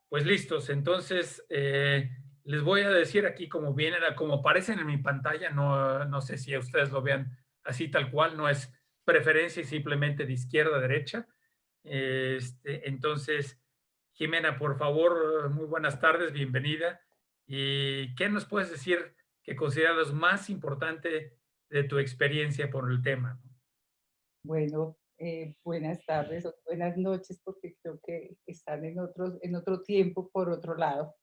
Pues listos, entonces les voy a decir aquí como vienen, como aparecen en mi pantalla, no sé si ustedes lo vean así tal cual, no es preferencia y simplemente de izquierda a derecha. Entonces, Jimena, por favor, muy buenas tardes, bienvenida. ¿Y qué nos puedes decir que consideras más importante de tu experiencia por el tema? Bueno, buenas tardes o buenas noches, porque creo que están en otro tiempo, por otro lado.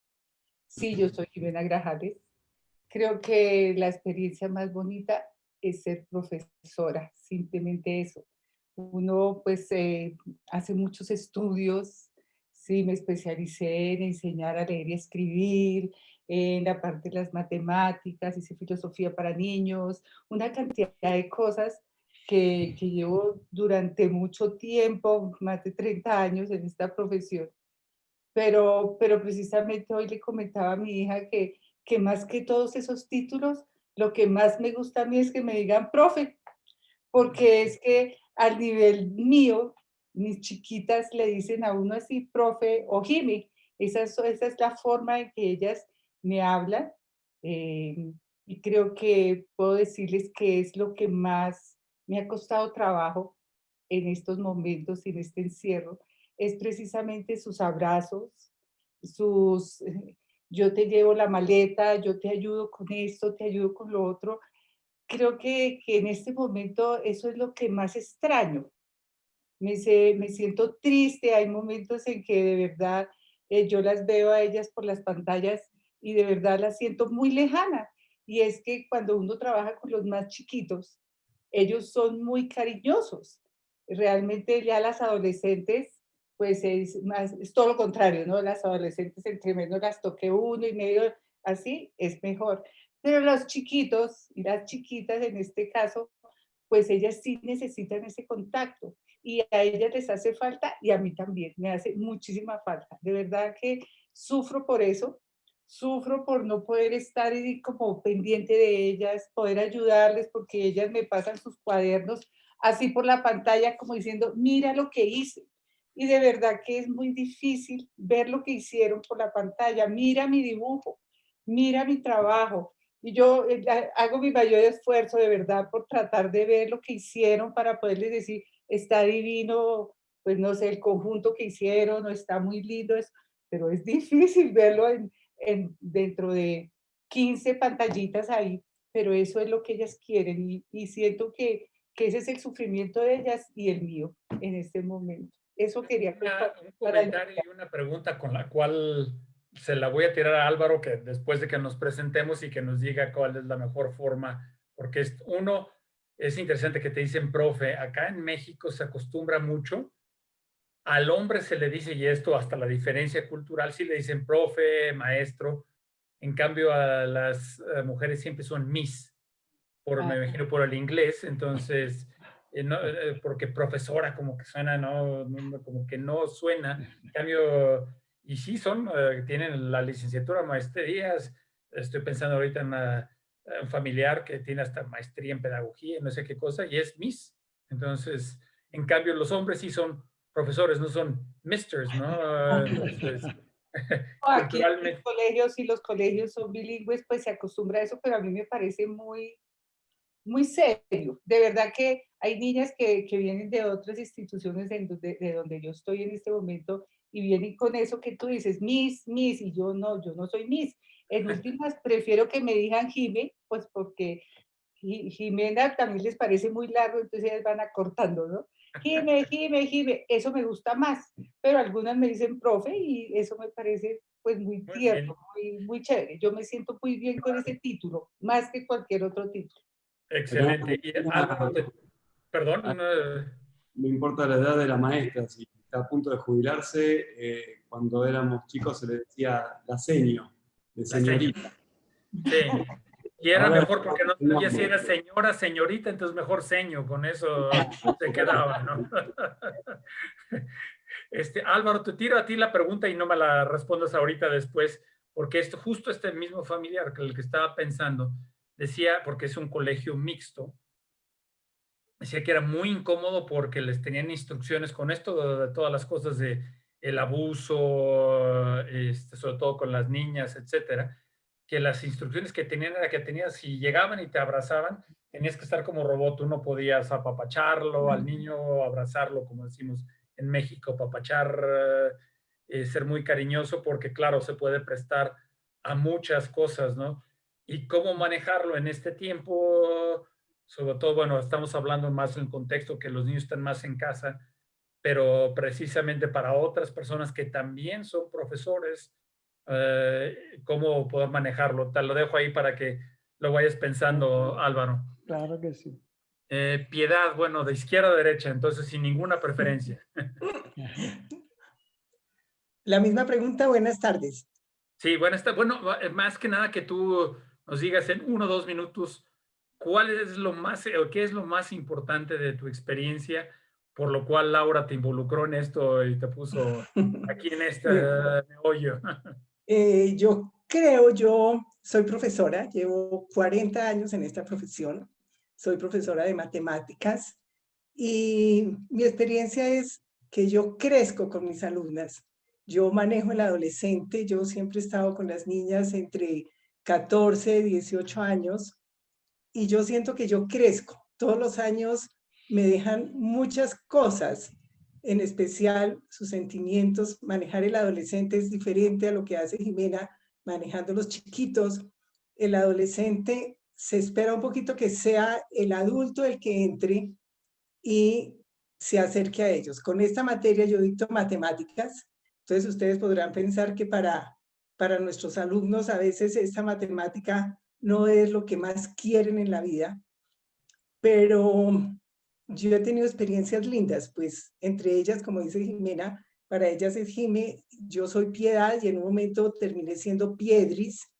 Sí, yo soy Jimena Grajales. Creo que la experiencia más bonita es ser profesora, simplemente eso. Uno pues hace muchos estudios, sí, me especialicé en enseñar a leer y escribir, en la parte de las matemáticas, hice filosofía para niños, una cantidad de cosas que llevo durante mucho tiempo, más de 30 años en esta profesión. Pero precisamente hoy le comentaba a mi hija que más que todos esos títulos, lo que más me gusta a mí es que me digan profe, porque es que al nivel mío, mis chiquitas le dicen a uno así, profe o Jimmy. Esa es la forma en que ellas me hablan. eh, y creo que puedo decirles que es lo que más me ha costado trabajo en estos momentos, en este encierro, es precisamente sus abrazos, sus, yo te llevo la maleta, yo te ayudo con esto, te ayudo con lo otro. Creo que en este momento eso es lo que más extraño. Me siento triste, hay momentos en que de verdad yo las veo a ellas por las pantallas y de verdad las siento muy lejana. Y es que cuando uno trabaja con los más chiquitos, ellos son muy cariñosos. Realmente ya las adolescentes, pues es todo lo contrario, ¿no? Las adolescentes, entre menos las toque uno y medio así, es mejor. Pero los chiquitos y las chiquitas en este caso, pues ellas sí necesitan ese contacto y a ellas les hace falta y a mí también, me hace muchísima falta. De verdad que sufro por eso, sufro por no poder estar y como pendiente de ellas, poder ayudarles porque ellas me pasan sus cuadernos así por la pantalla como diciendo, mira lo que hice. Y de verdad que es muy difícil ver lo que hicieron por la pantalla. Mira mi dibujo, mira mi trabajo. Y yo hago mi mayor esfuerzo de verdad por tratar de ver lo que hicieron para poderles decir, está divino, pues no sé, el conjunto que hicieron, o está muy lindo, pero es difícil verlo dentro de 15 pantallitas ahí, pero eso es lo que ellas quieren y siento que ese es el sufrimiento de ellas y el mío en este momento. Eso quería Un para comentario y una pregunta con la cual se la voy a tirar a Álvaro, que después de que nos presentemos y que nos diga cuál es la mejor forma, porque uno, es interesante que te dicen profe, acá en México se acostumbra mucho, al hombre se le dice, y esto hasta la diferencia cultural, sí le dicen profe, maestro, en cambio a las mujeres siempre son miss me imagino por el inglés, entonces, porque profesora como que suena, como que no suena, en cambio, y sí son, tienen la licenciatura, maestrías, estoy pensando ahorita en un familiar que tiene hasta maestría en pedagogía, no sé qué cosa, y es Miss, entonces, en cambio, los hombres sí son profesores, no son misters, ¿no? Entonces, aquí en mis culturalmente, colegios, si los colegios son bilingües, pues se acostumbra a eso, pero a mí me parece muy serio. De verdad que hay niñas que vienen de otras instituciones de donde yo estoy en este momento y vienen con eso que tú dices, Miss, y yo no soy Miss. En últimas, prefiero que me digan Jime, pues porque Jimena también les parece muy largo, entonces ellas van acortando, ¿no? Jime, eso me gusta más, pero algunas me dicen profe y eso me parece pues muy muy tierno, bien, muy chévere. Yo me siento muy bien con ese título, más que cualquier otro título. Acá en excelente. Y Álvaro, Argentina, perdón, no importa la edad de la maestra, si está a punto de jubilarse, cuando éramos chicos se le decía la seño, de la seño. señorita. Sí. Y era Ahora mejor porque no no, sabía si era señora, señorita, entonces mejor seño, con eso se quedaba, ¿no? Álvaro, te tiro a ti la pregunta y no me la respondas ahorita después, porque justo este mismo familiar que el que estaba pensando, decía, porque es un colegio mixto, decía que era muy incómodo porque les tenían instrucciones con esto de todas las cosas de el abuso, sobre todo con las niñas, etcétera, que las instrucciones que tenían era que tenías, si llegaban y te abrazaban, tenías que estar como robot, tú no podías apapacharlo al niño, abrazarlo, como decimos en México, apapachar, ser muy cariñoso, porque claro, se puede prestar a muchas cosas, ¿no? Y cómo manejarlo en este tiempo, sobre todo, bueno, estamos hablando más en el contexto que los niños están más en casa, pero precisamente para otras personas que también son profesores, cómo poder manejarlo. Te lo dejo ahí para que lo vayas pensando, Álvaro. Claro que sí. Piedad, bueno, de izquierda a derecha, entonces sin ninguna preferencia. La misma pregunta, buenas tardes. Sí, bueno, más que nada que tú nos digas en 1 o 2 minutos cuál es lo más, o qué es lo más importante de tu experiencia, por lo cual Laura te involucró en esto y te puso aquí en este hoyo. Yo soy profesora, llevo 40 años en esta profesión, soy profesora de matemáticas y mi experiencia es que yo crezco con mis alumnas. Yo manejo el adolescente, yo siempre he estado con las niñas entre 14 y 18 años y yo siento que yo crezco. Todos los años me dejan muchas cosas, en especial sus sentimientos. Manejar el adolescente es diferente a lo que hace Jimena manejando los chiquitos. El adolescente se espera un poquito que sea el adulto el que entre y se acerque a ellos. Con esta materia yo dicto matemáticas, entonces ustedes podrán pensar que para nuestros alumnos a veces esta matemática no es lo que más quieren en la vida, pero yo he tenido experiencias lindas, pues entre ellas, como dice Jimena, para ellas es Jime, yo soy Piedad y en un momento terminé siendo Piedris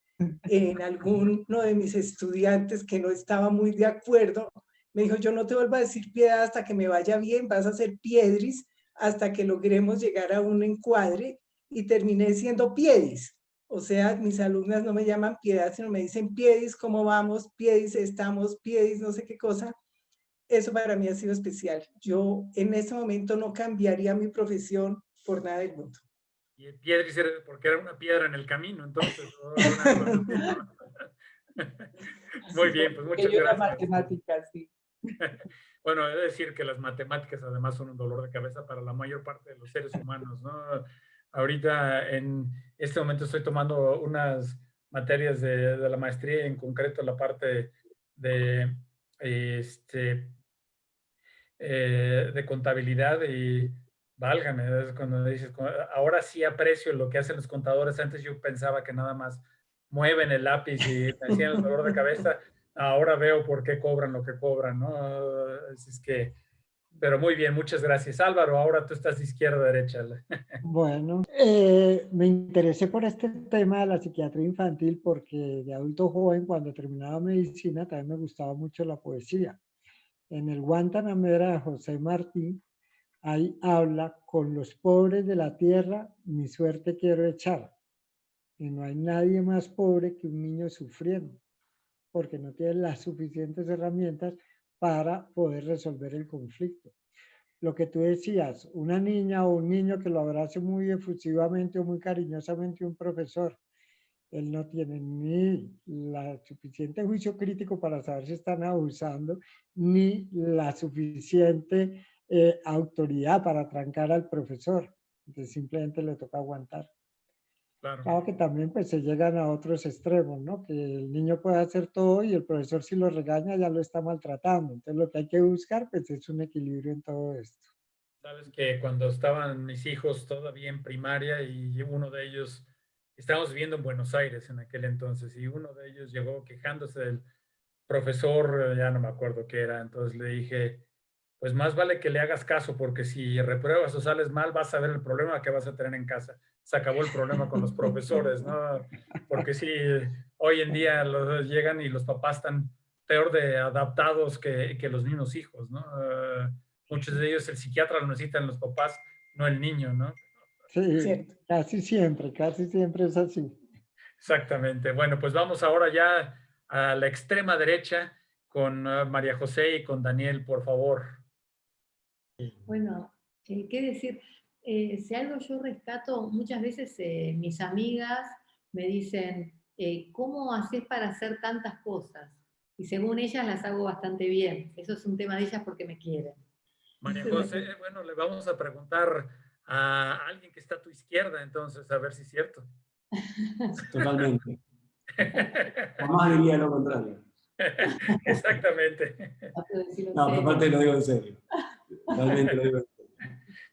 en alguno de mis estudiantes que no estaba muy de acuerdo. Me dijo, yo no te vuelvo a decir Piedad hasta que me vaya bien, vas a ser Piedris hasta que logremos llegar a un encuadre y terminé siendo Piedis. O sea, mis alumnas no me llaman Piedad, sino me dicen Piedis, ¿cómo vamos? Piedis, estamos, Piedis, no sé qué cosa. Eso para mí ha sido especial. Yo en este momento no cambiaría mi profesión por nada del mundo. Y piedra, porque era una piedra en el camino, entonces. Muy bien, pues muchas gracias. Matemáticas, sí. Bueno, he de decir que las matemáticas además son un dolor de cabeza para la mayor parte de los seres humanos, ¿no? Ahorita en este momento estoy tomando unas materias de la maestría, en concreto la parte de, de contabilidad y válgame, es cuando dices, ahora sí aprecio lo que hacen los contadores. Antes yo pensaba que nada más mueven el lápiz y me hacían el dolor de cabeza. Ahora veo por qué cobran lo que cobran, ¿no? Así es que, pero muy bien, muchas gracias. Álvaro, ahora tú estás de izquierda a derecha. Bueno, me interesé por este tema de la psiquiatría infantil porque de adulto joven, cuando terminaba medicina, también me gustaba mucho la poesía. En el Guantanamera de José Martí, ahí habla, con los pobres de la tierra, mi suerte quiero echar. Y no hay nadie más pobre que un niño sufriendo, porque no tiene las suficientes herramientas para poder resolver el conflicto. Lo que tú decías, una niña o un niño que lo abrace muy efusivamente o muy cariñosamente un profesor, él no tiene ni la suficiente juicio crítico para saber si están abusando, ni la suficiente autoridad para trancar al profesor. Entonces simplemente le toca aguantar. Claro que también pues se llegan a otros extremos, ¿no? Que el niño puede hacer todo y el profesor si lo regaña ya lo está maltratando. Entonces lo que hay que buscar pues es un equilibrio en todo esto. Sabes que cuando estaban mis hijos todavía en primaria y uno de ellos, estábamos viviendo en Buenos Aires en aquel entonces, y uno de ellos llegó quejándose del profesor, ya no me acuerdo qué era, entonces le dije, pues más vale que le hagas caso, porque si repruebas o sales mal, vas a ver el problema que vas a tener en casa. Se acabó el problema con los profesores, ¿no? Porque sí, hoy en día llegan y los papás están peor de adaptados que los mismos hijos, ¿no? Muchos de ellos el psiquiatra lo necesitan los papás, no el niño, ¿no? Sí, ¿Cierto? casi siempre es así. Exactamente. Bueno, pues vamos ahora ya a la extrema derecha con María José y con Daniel, por favor. Bueno, ¿qué decir? Si algo yo rescato, muchas veces mis amigas me dicen, ¿cómo haces para hacer tantas cosas? Y según ellas las hago bastante bien. Eso es un tema de ellas porque me quieren. María José, bueno, le vamos a preguntar a alguien que está a tu izquierda, entonces, a ver si es cierto. Totalmente. Jamás diría lo contrario. Exactamente. No, pero aparte lo digo en serio. Realmente lo digo en serio.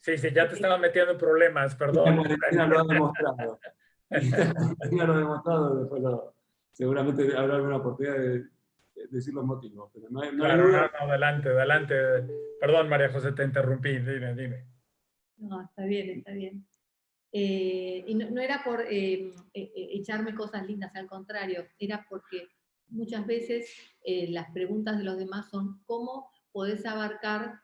Sí, sí, ya te estaba metiendo en problemas, Esta perdón. cuarentena lo ha demostrado. Esta cuarentena lo ha demostrado, después seguramente habrá alguna oportunidad de decir los motivos, pero no hay Claro, duda. no, adelante, adelante. Perdón, María José, te interrumpí, dime. No, está bien, está bien. Y no era por echarme cosas lindas, al contrario, era porque muchas veces las preguntas de los demás son ¿cómo podés abarcar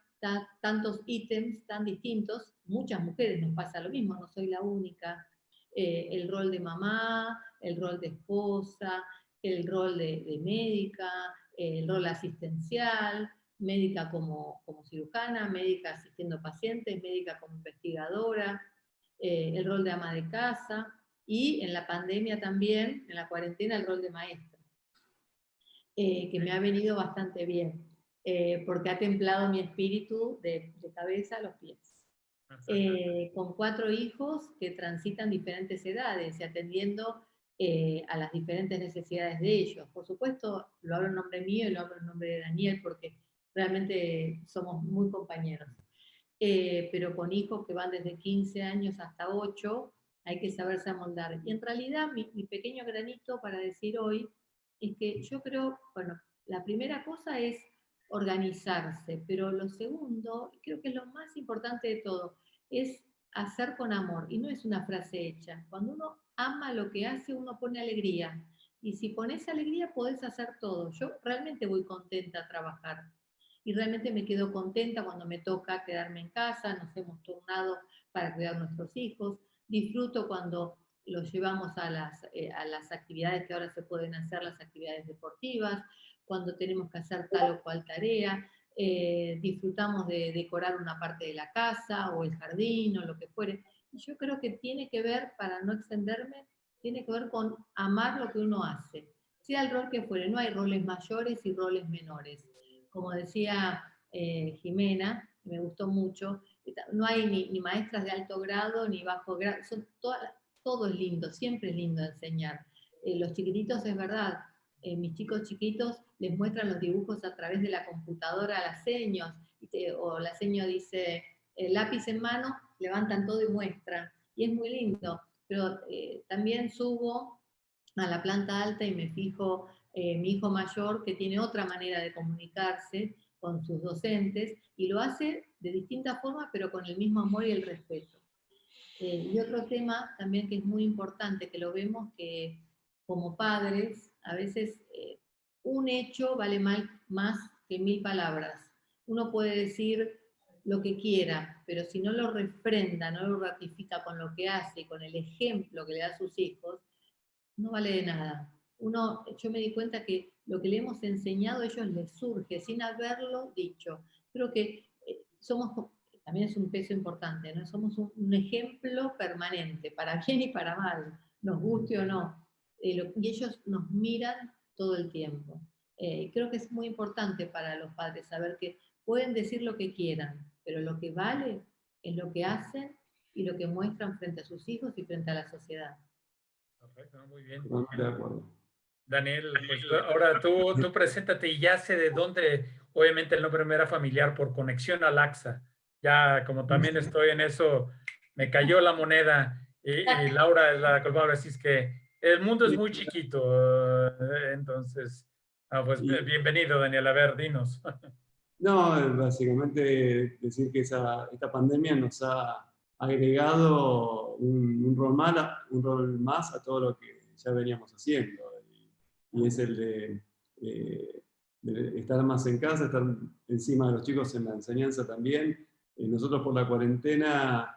tantos ítems tan distintos? Muchas mujeres nos pasa lo mismo, no soy la única. El rol de mamá, el rol de esposa, el rol de médica, el rol asistencial, médica como cirujana, médica asistiendo pacientes, médica como investigadora, el rol de ama de casa, y en la pandemia también, en la cuarentena, el rol de maestra, que me ha venido bastante bien, porque ha templado mi espíritu de cabeza a los pies. Con 4 hijos que transitan diferentes edades y atendiendo a las diferentes necesidades de ellos. Por supuesto, lo hablo en nombre mío y lo hablo en nombre de Daniel, porque realmente somos muy compañeros. Pero con hijos que van desde 15 años hasta 8, hay que saberse amoldar. Y en realidad mi pequeño granito para decir hoy es que yo creo, bueno, la primera cosa es organizarse, pero lo segundo, creo que es lo más importante de todo, es hacer con amor, y no es una frase hecha. Cuando uno ama lo que hace, uno pone alegría, y si pones alegría podés hacer todo. Yo realmente voy contenta a trabajar, y realmente me quedo contenta cuando me toca quedarme en casa, nos hemos turnado para cuidar a nuestros hijos, disfruto cuando los llevamos a las actividades que ahora se pueden hacer, las actividades deportivas, cuando tenemos que hacer tal o cual tarea, disfrutamos de decorar una parte de la casa o el jardín o lo que fuere. Y yo creo que tiene que ver, para no extenderme, tiene que ver con amar lo que uno hace, sea el rol que fuere. No hay roles mayores y roles menores. Como decía Jimena, me gustó mucho, no hay ni maestras de alto grado ni bajo grado, todo es lindo, siempre es lindo enseñar. Los chiquititos, es verdad, mis chicos chiquitos les muestran los dibujos a través de la computadora a las seños, o la seño dice lápiz en mano, levantan todo y muestran, y es muy lindo. Pero también subo a la planta alta y me fijo mi hijo mayor, que tiene otra manera de comunicarse con sus docentes, y lo hace de distintas formas, pero con el mismo amor y el respeto. Y otro tema también que es muy importante, que lo vemos que como padres, a veces un hecho vale más que 1000 palabras. Uno puede decir lo que quiera, pero si no lo refrenda, no lo ratifica con lo que hace y con el ejemplo que le da a sus hijos, no vale de nada. Yo me di cuenta que lo que le hemos enseñado a ellos les surge sin haberlo dicho. Creo que también es un peso importante, ¿no? Somos un ejemplo permanente, para bien y para mal, nos guste o no. Y ellos nos miran todo el tiempo. Creo que es muy importante para los padres saber que pueden decir lo que quieran, pero lo que vale es lo que hacen y lo que muestran frente a sus hijos y frente a la sociedad. Perfecto, muy bien. Totalmente de acuerdo. Daniel, pues ahora tú preséntate, y ya sé de dónde, obviamente el nombre me era familiar por conexión al AXA. Ya como también estoy en eso, me cayó la moneda y Laura es la culpable, así es que el mundo es muy chiquito. Entonces, pues bienvenido, Daniel, a ver, dinos. No, básicamente decir que esta pandemia nos ha agregado un rol más a todo lo que ya veníamos haciendo. Y es el de estar más en casa, estar encima de los chicos en la enseñanza también. Nosotros por la cuarentena,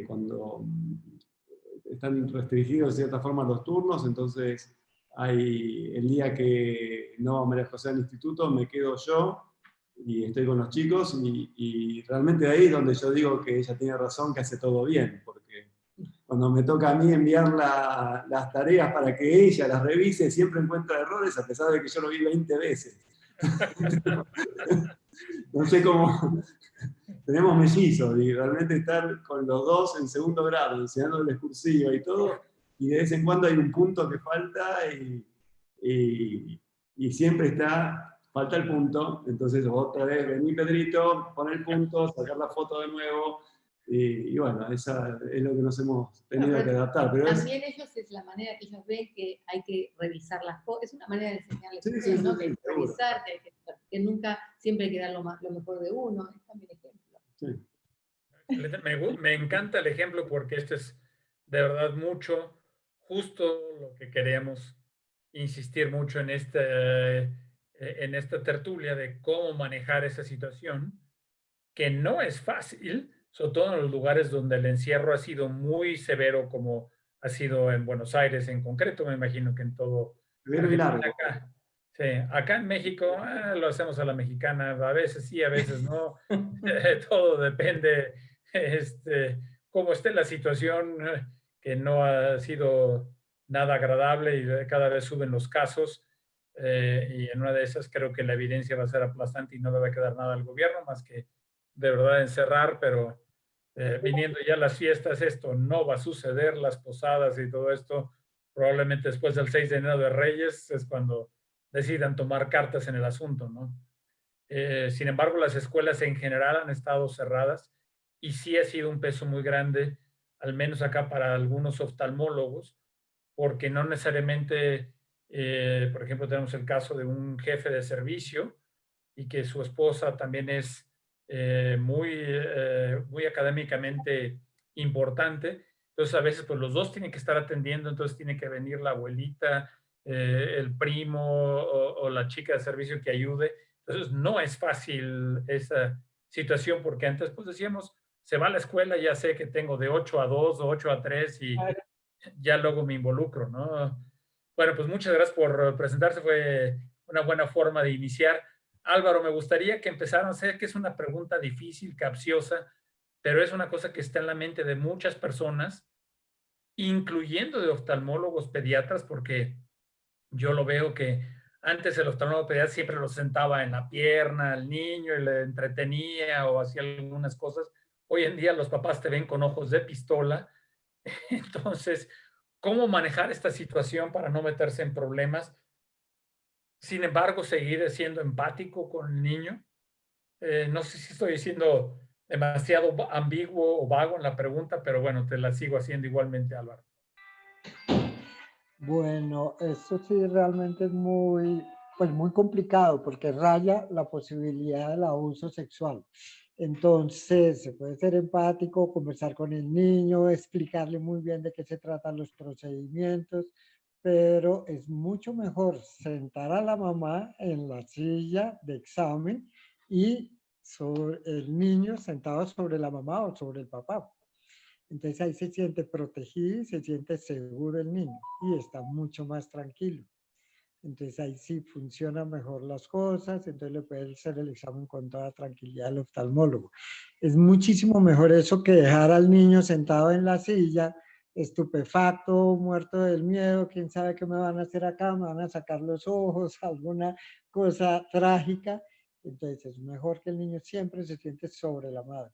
cuando están restringidos de cierta forma los turnos, entonces el día que no va María José al instituto, me quedo yo. y estoy con los chicos, y realmente ahí es donde yo digo que ella tiene razón, que hace todo bien, porque cuando me toca a mí enviar las tareas para que ella las revise, siempre encuentra errores, a pesar de que yo lo vi 20 veces. No sé cómo... Tenemos mellizos, y realmente estar con los dos en segundo grado, enseñando la excursiva y todo, y de vez en cuando hay un punto que falta, y siempre falta el punto, entonces otra vez, vení Pedrito, pon el punto, sacar la foto de nuevo, y bueno, esa es lo que nos hemos tenido que adaptar. Pero también ellos es la manera que ellos ven que hay que revisar las cosas, es una manera de enseñarles, sí, ¿no? sí, Que revisar, que nunca siempre hay que dar lo mejor de uno, es también ejemplo. Sí. Me encanta el ejemplo porque este es de verdad justo lo que queremos insistir mucho en esta tertulia de cómo manejar esa situación, que no es fácil, sobre todo en los lugares donde el encierro ha sido muy severo, como ha sido en Buenos Aires en concreto, me imagino que en todo. Severo y largo. Sí, acá en México lo hacemos a la mexicana, a veces sí, a veces no. Todo depende cómo esté la situación, que no ha sido nada agradable y cada vez suben los casos. Y en una de esas creo que la evidencia va a ser aplastante y no le va a quedar nada al gobierno más que de verdad encerrar, pero viniendo ya las fiestas, esto no va a suceder, las posadas y todo esto, probablemente después del 6 de enero de Reyes es cuando decidan tomar cartas en el asunto, ¿no? Sin embargo, las escuelas en general han estado cerradas y sí ha sido un peso muy grande, al menos acá para algunos oftalmólogos, porque no necesariamente, por ejemplo, tenemos el caso de un jefe de servicio y que su esposa también es muy académicamente importante. Entonces, a veces, pues los dos tienen que estar atendiendo, entonces tiene que venir la abuelita, el primo o la chica de servicio que ayude. Entonces, no es fácil esa situación porque antes, pues decíamos, se va a la escuela, ya sé que tengo de 8 a 2 o 8 a 3 y ya luego me involucro, ¿no? Bueno, pues muchas gracias por presentarse, fue una buena forma de iniciar. Álvaro, me gustaría que empezaran, sé que es una pregunta difícil, capciosa, pero es una cosa que está en la mente de muchas personas, incluyendo de oftalmólogos pediatras, porque yo lo veo que antes el oftalmólogo pediatra siempre lo sentaba en la pierna al niño y le entretenía o hacía algunas cosas. Hoy en día los papás te ven con ojos de pistola. Entonces, ¿cómo manejar esta situación para no meterse en problemas? Sin embargo, seguir siendo empático con el niño. No sé si estoy siendo demasiado ambiguo o vago en la pregunta, pero bueno, te la sigo haciendo igualmente, Álvaro. Bueno, eso sí realmente es muy complicado porque raya la posibilidad del abuso sexual. Entonces, se puede ser empático, conversar con el niño, explicarle muy bien de qué se tratan los procedimientos, pero es mucho mejor sentar a la mamá en la silla de examen y el niño sentado sobre la mamá o sobre el papá. Entonces ahí se siente protegido y se siente seguro el niño y está mucho más tranquilo. Entonces ahí sí funcionan mejor las cosas, entonces le puede hacer el examen con toda tranquilidad al oftalmólogo. Es muchísimo mejor eso que dejar al niño sentado en la silla, estupefacto, muerto del miedo, quién sabe qué me van a hacer acá, me van a sacar los ojos, alguna cosa trágica. Entonces es mejor que el niño siempre se siente sobre la madre.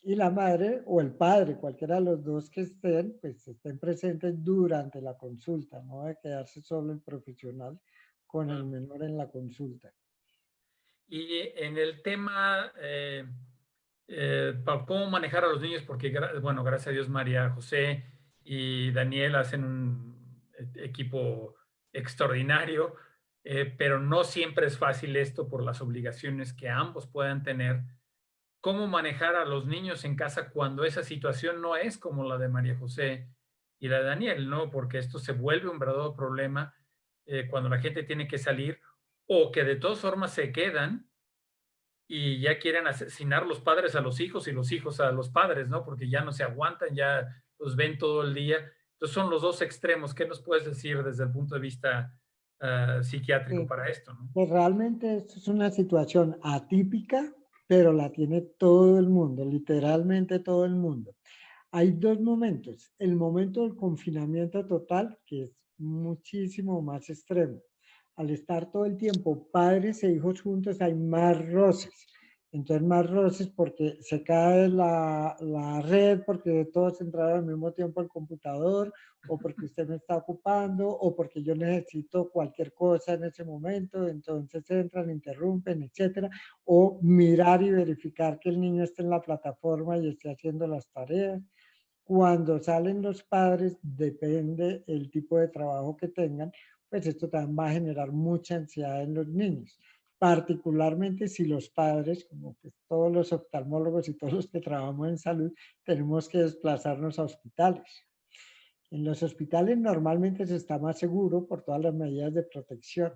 Y la madre o el padre, cualquiera de los dos que estén, pues estén presentes durante la consulta, no de quedarse solo el profesional con el menor en la consulta. Y en el tema, cómo manejar a los niños, porque, bueno, gracias a Dios, María José y Daniel hacen un equipo extraordinario, pero no siempre es fácil esto por las obligaciones que ambos puedan tener. ¿Cómo manejar a los niños en casa cuando esa situación no es como la de María José y la de Daniel, ¿no? Porque esto se vuelve un verdadero problema cuando la gente tiene que salir o que de todas formas se quedan y ya quieren asesinar los padres a los hijos y los hijos a los padres, ¿no? Porque ya no se aguantan, ya los ven todo el día. Entonces son los dos extremos. ¿Qué nos puedes decir desde el punto de vista psiquiátrico Sí. para esto, ¿no? Pues realmente esto es una situación atípica, pero la tiene todo el mundo, literalmente todo el mundo. Hay dos momentos. El momento del confinamiento total, que es muchísimo más extremo. Al estar todo el tiempo padres e hijos juntos, hay más roces. Entonces, más roces porque se cae la red, porque todos entraron al mismo tiempo al computador, o porque usted me está ocupando, o porque yo necesito cualquier cosa en ese momento, entonces entran, interrumpen, etcétera. O mirar y verificar que el niño esté en la plataforma y esté haciendo las tareas. Cuando salen los padres, depende el tipo de trabajo que tengan, pues esto también va a generar mucha ansiedad en los niños, particularmente si los padres, como pues todos los oftalmólogos y todos los que trabajamos en salud, tenemos que desplazarnos a hospitales. En los hospitales normalmente se está más seguro por todas las medidas de protección.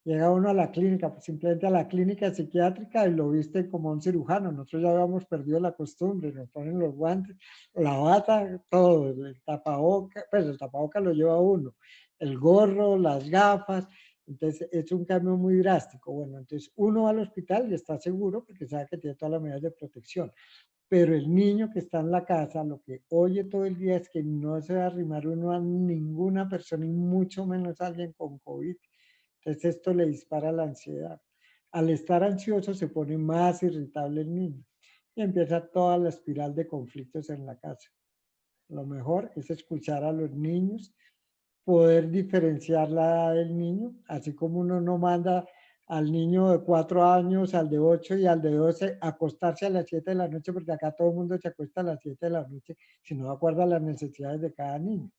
Llega uno a la clínica, pues simplemente a la clínica psiquiátrica y lo viste como un cirujano. Nosotros ya habíamos perdido la costumbre, nos ponen los guantes, la bata, todo, el tapaboca, pues el tapaboca lo lleva uno, el gorro, las gafas. Entonces es un cambio muy drástico. Bueno, entonces uno va al hospital y está seguro porque sabe que tiene todas las medidas de protección. Pero el niño que está en la casa, lo que oye todo el día es que no se va a arrimar uno a ninguna persona y mucho menos a alguien con COVID. Entonces esto le dispara la ansiedad. Al estar ansioso se pone más irritable el niño y empieza toda la espiral de conflictos en la casa. Lo mejor es escuchar a los niños, poder diferenciar la edad del niño, así como uno no manda al niño de 4 años, al de 8 y al de 12 a acostarse a las 7 de la noche, porque acá todo el mundo se acuesta a las 7 de la noche, si no acuerda las necesidades de cada niño.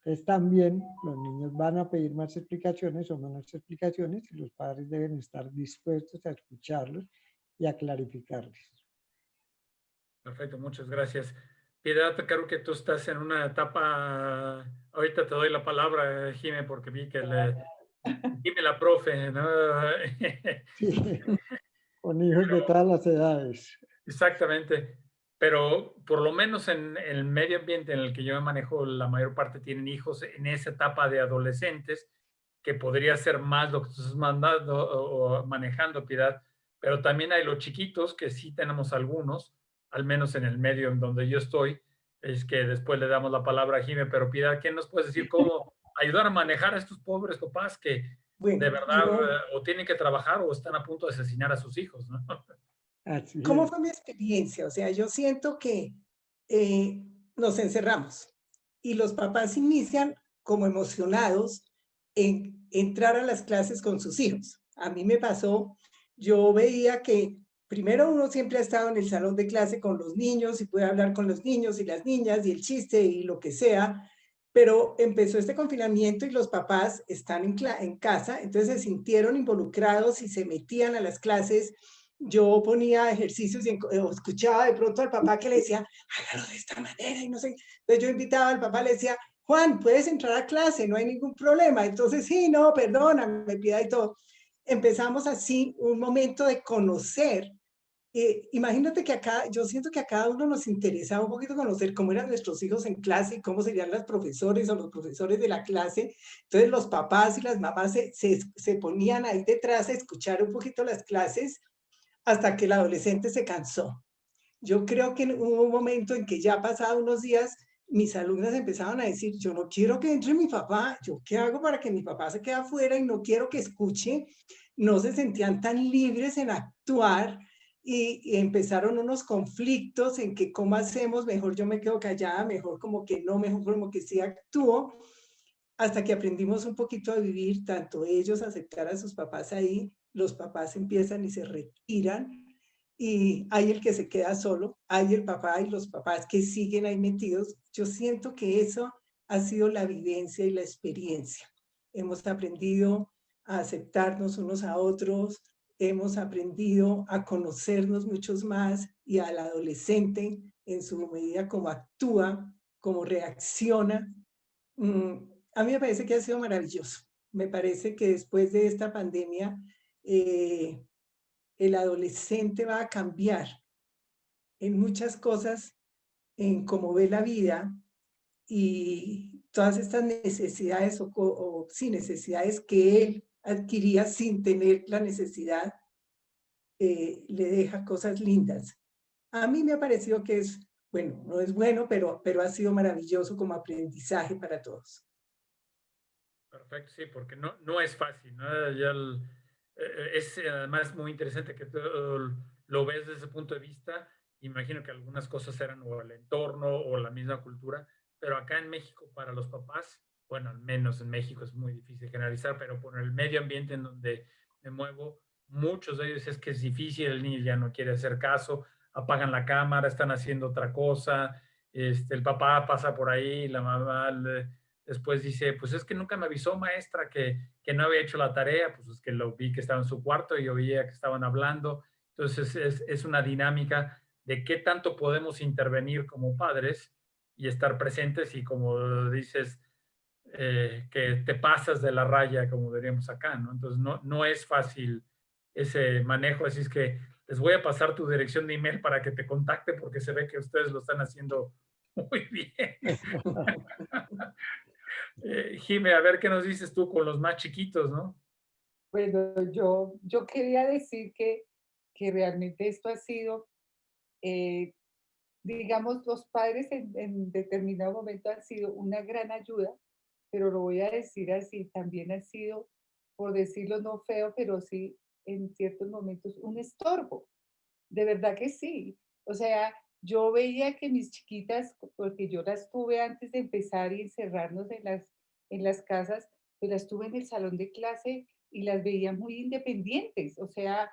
Entonces también los niños van a pedir más explicaciones o menos explicaciones y los padres deben estar dispuestos a escucharlos y a clarificarles. Perfecto, muchas gracias. Piedad, creo que tú estás en una etapa, ahorita te doy la palabra, Jime, porque vi que Jime la profe, ¿no? Sí, con hijos de todas las edades. Exactamente, pero por lo menos en el medio ambiente en el que yo me manejo, la mayor parte tienen hijos en esa etapa de adolescentes, que podría ser más lo que tú estás mandando o manejando, Piedad, pero también hay los chiquitos, que sí tenemos algunos, al menos en el medio en donde yo estoy, es que después le damos la palabra a Jime, pero Piedad, ¿qué nos puedes decir cómo ayudar a manejar a estos pobres papás que de Bueno, verdad o tienen que trabajar o están a punto de asesinar a sus hijos, ¿no? Así ¿cómo es. fue mi experiencia? O sea, yo siento que eh, nos encerramos y los papás inician como emocionados en entrar a las clases con sus hijos. A mí me pasó, yo veía que primero uno siempre ha estado en el salón de clase con los niños y puede hablar con los niños y las niñas y el chiste y lo que sea, pero empezó este confinamiento y los papás están en casa, entonces se sintieron involucrados y se metían a las clases. Yo ponía ejercicios y escuchaba de pronto al papá que le decía, hágalo de esta manera y no sé. Entonces yo invitaba al papá, le decía, Juan, puedes entrar a clase, no hay ningún problema. Entonces, sí, no, perdona, me pida y todo. Empezamos así un momento de conocer. Imagínate que acá, yo siento que a cada uno nos interesaba un poquito conocer cómo eran nuestros hijos en clase y cómo serían los profesores o los profesores de la clase. Entonces los papás y las mamás se ponían ahí detrás a escuchar un poquito las clases hasta que el adolescente se cansó. Yo creo que hubo un momento en que ya pasado unos días, mis alumnas empezaban a decir, yo no quiero que entre mi papá, yo qué hago para que mi papá se quede afuera y no quiero que escuche. No se sentían tan libres en actuar y empezaron unos conflictos en que cómo hacemos, mejor yo me quedo callada, mejor como que no, mejor como que sí actúo, hasta que aprendimos un poquito a vivir, tanto ellos aceptar a sus papás ahí, los papás empiezan y se retiran, y hay el que se queda solo, hay el papá y los papás que siguen ahí metidos. Yo siento que eso ha sido la vivencia y la experiencia. Hemos aprendido a aceptarnos unos a otros, hemos aprendido a conocernos muchos más y al adolescente en su medida como actúa, como reacciona. A mí me parece que ha sido maravilloso. Me parece que después de esta pandemia, el adolescente va a cambiar en muchas cosas, en cómo ve la vida, y todas estas necesidades o sí, necesidades que él adquiría sin tener la necesidad, le deja cosas lindas. A mí me ha parecido que es, bueno, no es bueno, pero ha sido maravilloso como aprendizaje para todos. Perfecto, sí, porque no es fácil, ¿no? Es además muy interesante que tú lo ves desde ese punto de vista. Imagino que algunas cosas eran o el entorno o la misma cultura, pero acá en México para los papás, bueno, al menos en México es muy difícil generalizar, pero por el medio ambiente en donde me muevo, muchos de ellos es que es difícil, el niño ya no quiere hacer caso, apagan la cámara, están haciendo otra cosa, el papá pasa por ahí, la mamá después dice, pues es que nunca me avisó maestra que no había hecho la tarea, pues es que lo vi que estaba en su cuarto y oía que estaban hablando. Entonces es una dinámica de qué tanto podemos intervenir como padres y estar presentes y como dices, que te pasas de la raya, como diríamos acá, ¿no? Entonces no es fácil ese manejo, así es que les voy a pasar tu dirección de email para que te contacte porque se ve que ustedes lo están haciendo muy bien. Jime, a ver qué nos dices tú con los más chiquitos, ¿no? Bueno, yo quería decir que realmente esto ha sido, eh, digamos, los padres en determinado momento han sido una gran ayuda, pero lo voy a decir así, también ha sido, por decirlo no feo, pero sí en ciertos momentos un estorbo. De verdad que sí. O sea, yo veía que mis chiquitas, porque yo las tuve antes de empezar y encerrarnos en las casas, pues las tuve en el salón de clase y las veía muy independientes. O sea,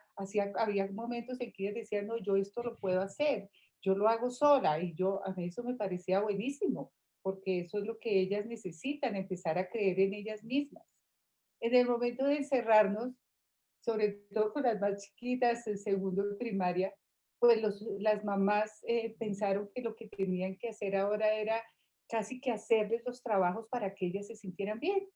había momentos en que ellas decían, no, yo esto lo puedo hacer, yo lo hago sola. Y a mí eso me parecía buenísimo, porque eso es lo que ellas necesitan, empezar a creer en ellas mismas. En el momento de encerrarnos, sobre todo con las más chiquitas, en segundo de primaria, pues las mamás pensaron que lo que tenían que hacer ahora era casi que hacerles los trabajos para que ellas se sintieran bien.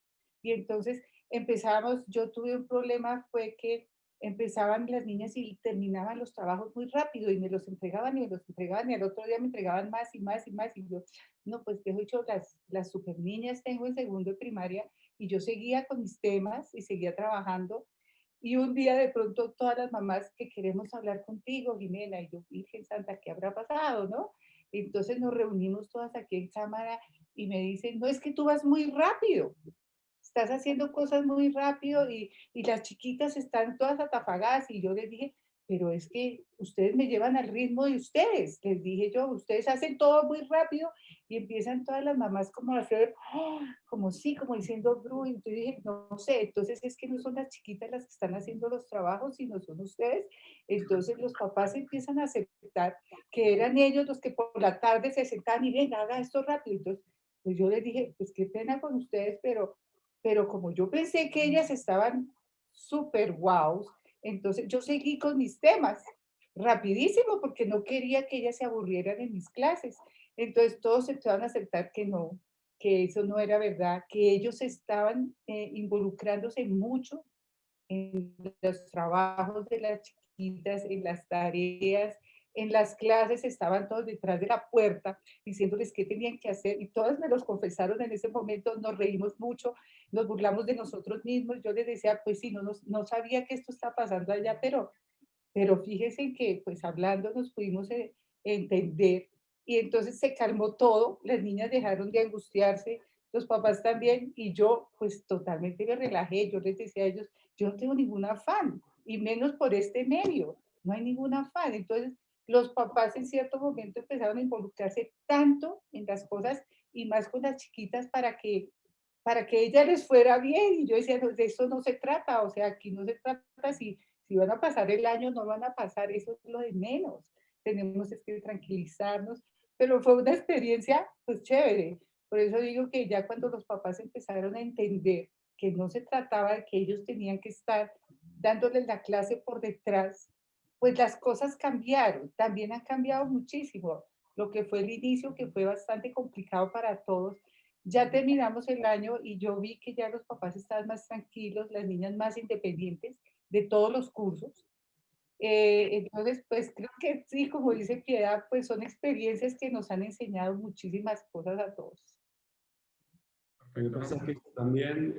Y entonces empezamos, yo tuve un problema, fue que empezaban las niñas y terminaban los trabajos muy rápido y me los entregaban y me los entregaban y al otro día me entregaban más y más y más y yo, no, pues que he hecho las super niñas tengo en segundo de primaria y yo seguía con mis temas y seguía trabajando y un día de pronto todas las mamás que queremos hablar contigo, Jimena, y yo, Virgen Santa, ¿qué habrá pasado, no? Entonces nos reunimos todas aquí en cámara y me dicen, no, es que tú vas muy rápido, estás haciendo cosas muy rápido y las chiquitas están todas atafagadas y yo les dije, pero es que ustedes me llevan al ritmo de ustedes, les dije yo, ustedes hacen todo muy rápido y empiezan todas las mamás como a hacer, ¡oh! Como sí, como diciendo, Bru, y yo dije, no sé, entonces es que no son las chiquitas las que están haciendo los trabajos, sino son ustedes, entonces los papás empiezan a aceptar que eran ellos los que por la tarde se sentaban y venga, haga esto rápido, entonces pues yo les dije, pues qué pena con ustedes, pero como yo pensé que ellas estaban súper guau, entonces yo seguí con mis temas rapidísimo porque no quería que ellas se aburrieran en mis clases. Entonces todos empezaron a aceptar que no, que eso no era verdad, que ellos estaban involucrándose mucho en los trabajos de las chiquitas, en las tareas, en las clases, estaban todos detrás de la puerta diciéndoles qué tenían que hacer y todas me los confesaron en ese momento, nos reímos mucho, nos burlamos de nosotros mismos, yo les decía, pues sí, no sabía que esto está pasando allá, pero fíjense que pues hablando nos pudimos entender y entonces se calmó todo, las niñas dejaron de angustiarse, los papás también y yo pues totalmente me relajé, yo les decía a ellos, yo no tengo ningún afán y menos por este medio, no hay ningún afán. Entonces los papás en cierto momento empezaron a involucrarse tanto en las cosas y más con las chiquitas para que ella les fuera bien. Y yo decía, no, de eso no se trata, o sea, aquí no se trata si van a pasar el año, no van a pasar, eso es lo de menos. Tenemos es que tranquilizarnos, pero fue una experiencia pues chévere. Por eso digo que ya cuando los papás empezaron a entender que no se trataba de que ellos tenían que estar dándoles la clase por detrás, pues las cosas cambiaron, también han cambiado muchísimo. Lo que fue el inicio, que fue bastante complicado para todos, ya terminamos el año y yo vi que ya los papás estaban más tranquilos, las niñas más independientes de todos los cursos. Entonces, pues creo que sí, como dice Piedad, pues son experiencias que nos han enseñado muchísimas cosas a todos. Lo que pasa es que esto también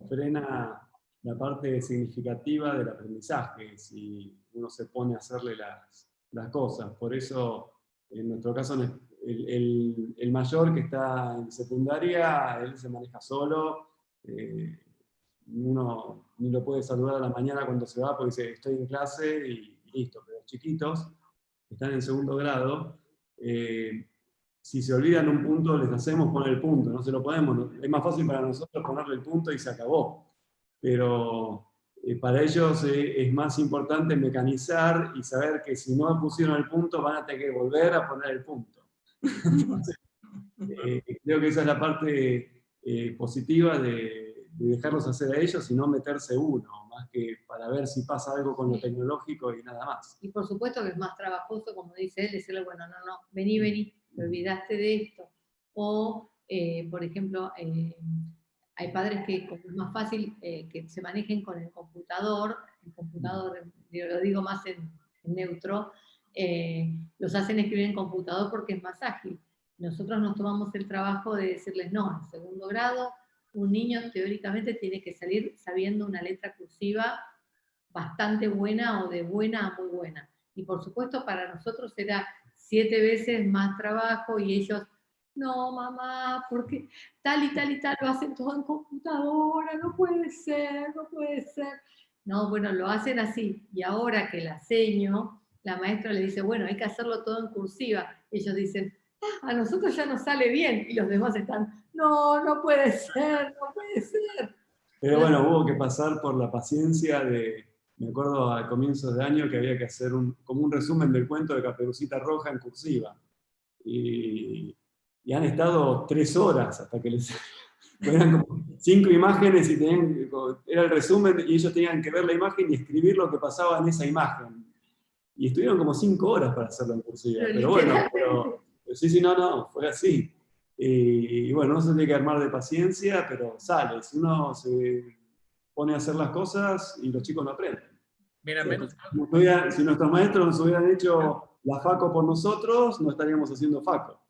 frena la parte significativa del aprendizaje si uno se pone a hacerle las cosas. Por eso, en nuestro caso, el mayor que está en secundaria, él se maneja solo. Uno ni lo puede saludar a la mañana cuando se va porque dice estoy en clase y listo. Pero los chiquitos, que están en segundo grado, si se olvidan un punto, les hacemos poner el punto, no se lo ponemos. Es más fácil para nosotros ponerle el punto y se acabó. Pero para ellos es más importante mecanizar y saber que si no pusieron el punto, van a tener que volver a poner el punto. Entonces, creo que esa es la parte positiva de dejarlos hacer a ellos y no meterse uno, más que para ver si pasa algo con lo tecnológico y nada más. Y por supuesto que es más trabajoso, como dice él, decirle, bueno, no, vení, te olvidaste de esto. O, por ejemplo, hay padres que como es más fácil que se manejen con el computador, yo lo digo más en neutro, los hacen escribir en computador porque es más ágil. Nosotros nos tomamos el trabajo de decirles, no, en segundo grado, un niño teóricamente tiene que salir sabiendo una letra cursiva bastante buena o de buena a muy buena. Y por supuesto para nosotros era 7 veces más trabajo y ellos, no mamá, porque tal y tal y tal lo hacen todo en computadora, no puede ser, no puede ser. No, bueno, lo hacen así. Y ahora que la seño, la maestra le dice, bueno, hay que hacerlo todo en cursiva. Ellos dicen, a nosotros ya nos sale bien. Y los demás están, no puede ser, no puede ser. Pero bueno, hubo que pasar por la paciencia me acuerdo a comienzos de año que había que hacer como un resumen del cuento de Caperucita Roja en cursiva. Y han estado 3 horas hasta que les... Eran como 5 imágenes y era el resumen y ellos tenían que ver la imagen y escribir lo que pasaba en esa imagen. Y estuvieron como 5 horas para hacerlo en cursiva. Pero bueno, pero sí, no, fue así. Y bueno, no se tiene que armar de paciencia, pero sale. Si uno se pone a hacer las cosas y los chicos no aprenden. Mira, menos Si nuestros maestros nos hubieran hecho la FACO por nosotros, no estaríamos haciendo FACO.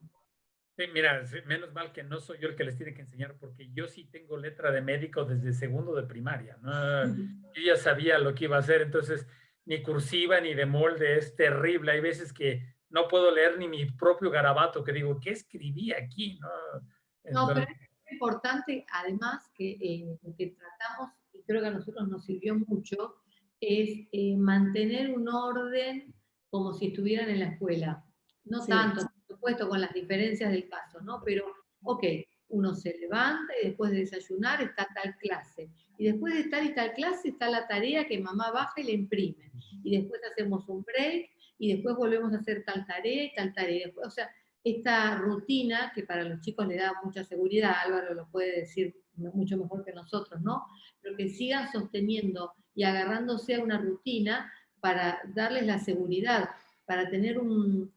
Sí, mira, menos mal que no soy yo el que les tiene que enseñar, porque yo sí tengo letra de médico desde segundo de primaria, ¿no? Yo ya sabía lo que iba a hacer, entonces ni cursiva ni de molde, es terrible. Hay veces que no puedo leer ni mi propio garabato, que digo, ¿qué escribí aquí? ¿No? No, pero es importante, además, que lo que tratamos, y creo que a nosotros nos sirvió mucho, es mantener un orden como si estuvieran en la escuela. No Sí. tanto, por supuesto, con las diferencias del caso, ¿no? Pero, ok, uno se levanta y después de desayunar está tal clase. Y después de tal y tal clase está la tarea que mamá baja y le imprime. Y después hacemos un break y después volvemos a hacer tal tarea y tal tarea. Después, o sea, esta rutina que para los chicos le da mucha seguridad, Álvaro lo puede decir mucho mejor que nosotros, ¿no? Pero que sigan sosteniendo y agarrándose a una rutina para darles la seguridad, para tener un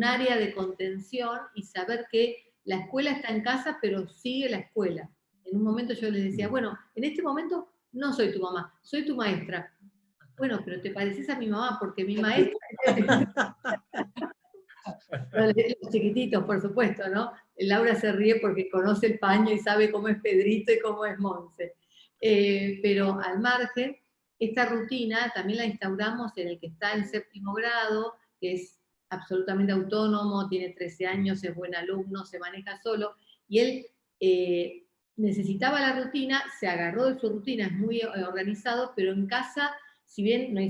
área de contención y saber que la escuela está en casa, pero sigue la escuela. En un momento yo les decía, bueno, en este momento no soy tu mamá, soy tu maestra. Bueno, pero te pareces a mi mamá porque mi maestra... Los chiquititos, por supuesto, ¿no? Laura se ríe porque conoce el paño y sabe cómo es Pedrito y cómo es Monse. Pero al margen, esta rutina también la instauramos en el que está en 7º grado, que es absolutamente autónomo, tiene 13 años, es buen alumno, se maneja solo, y él necesitaba la rutina, se agarró de su rutina, es muy organizado, pero en casa, si bien no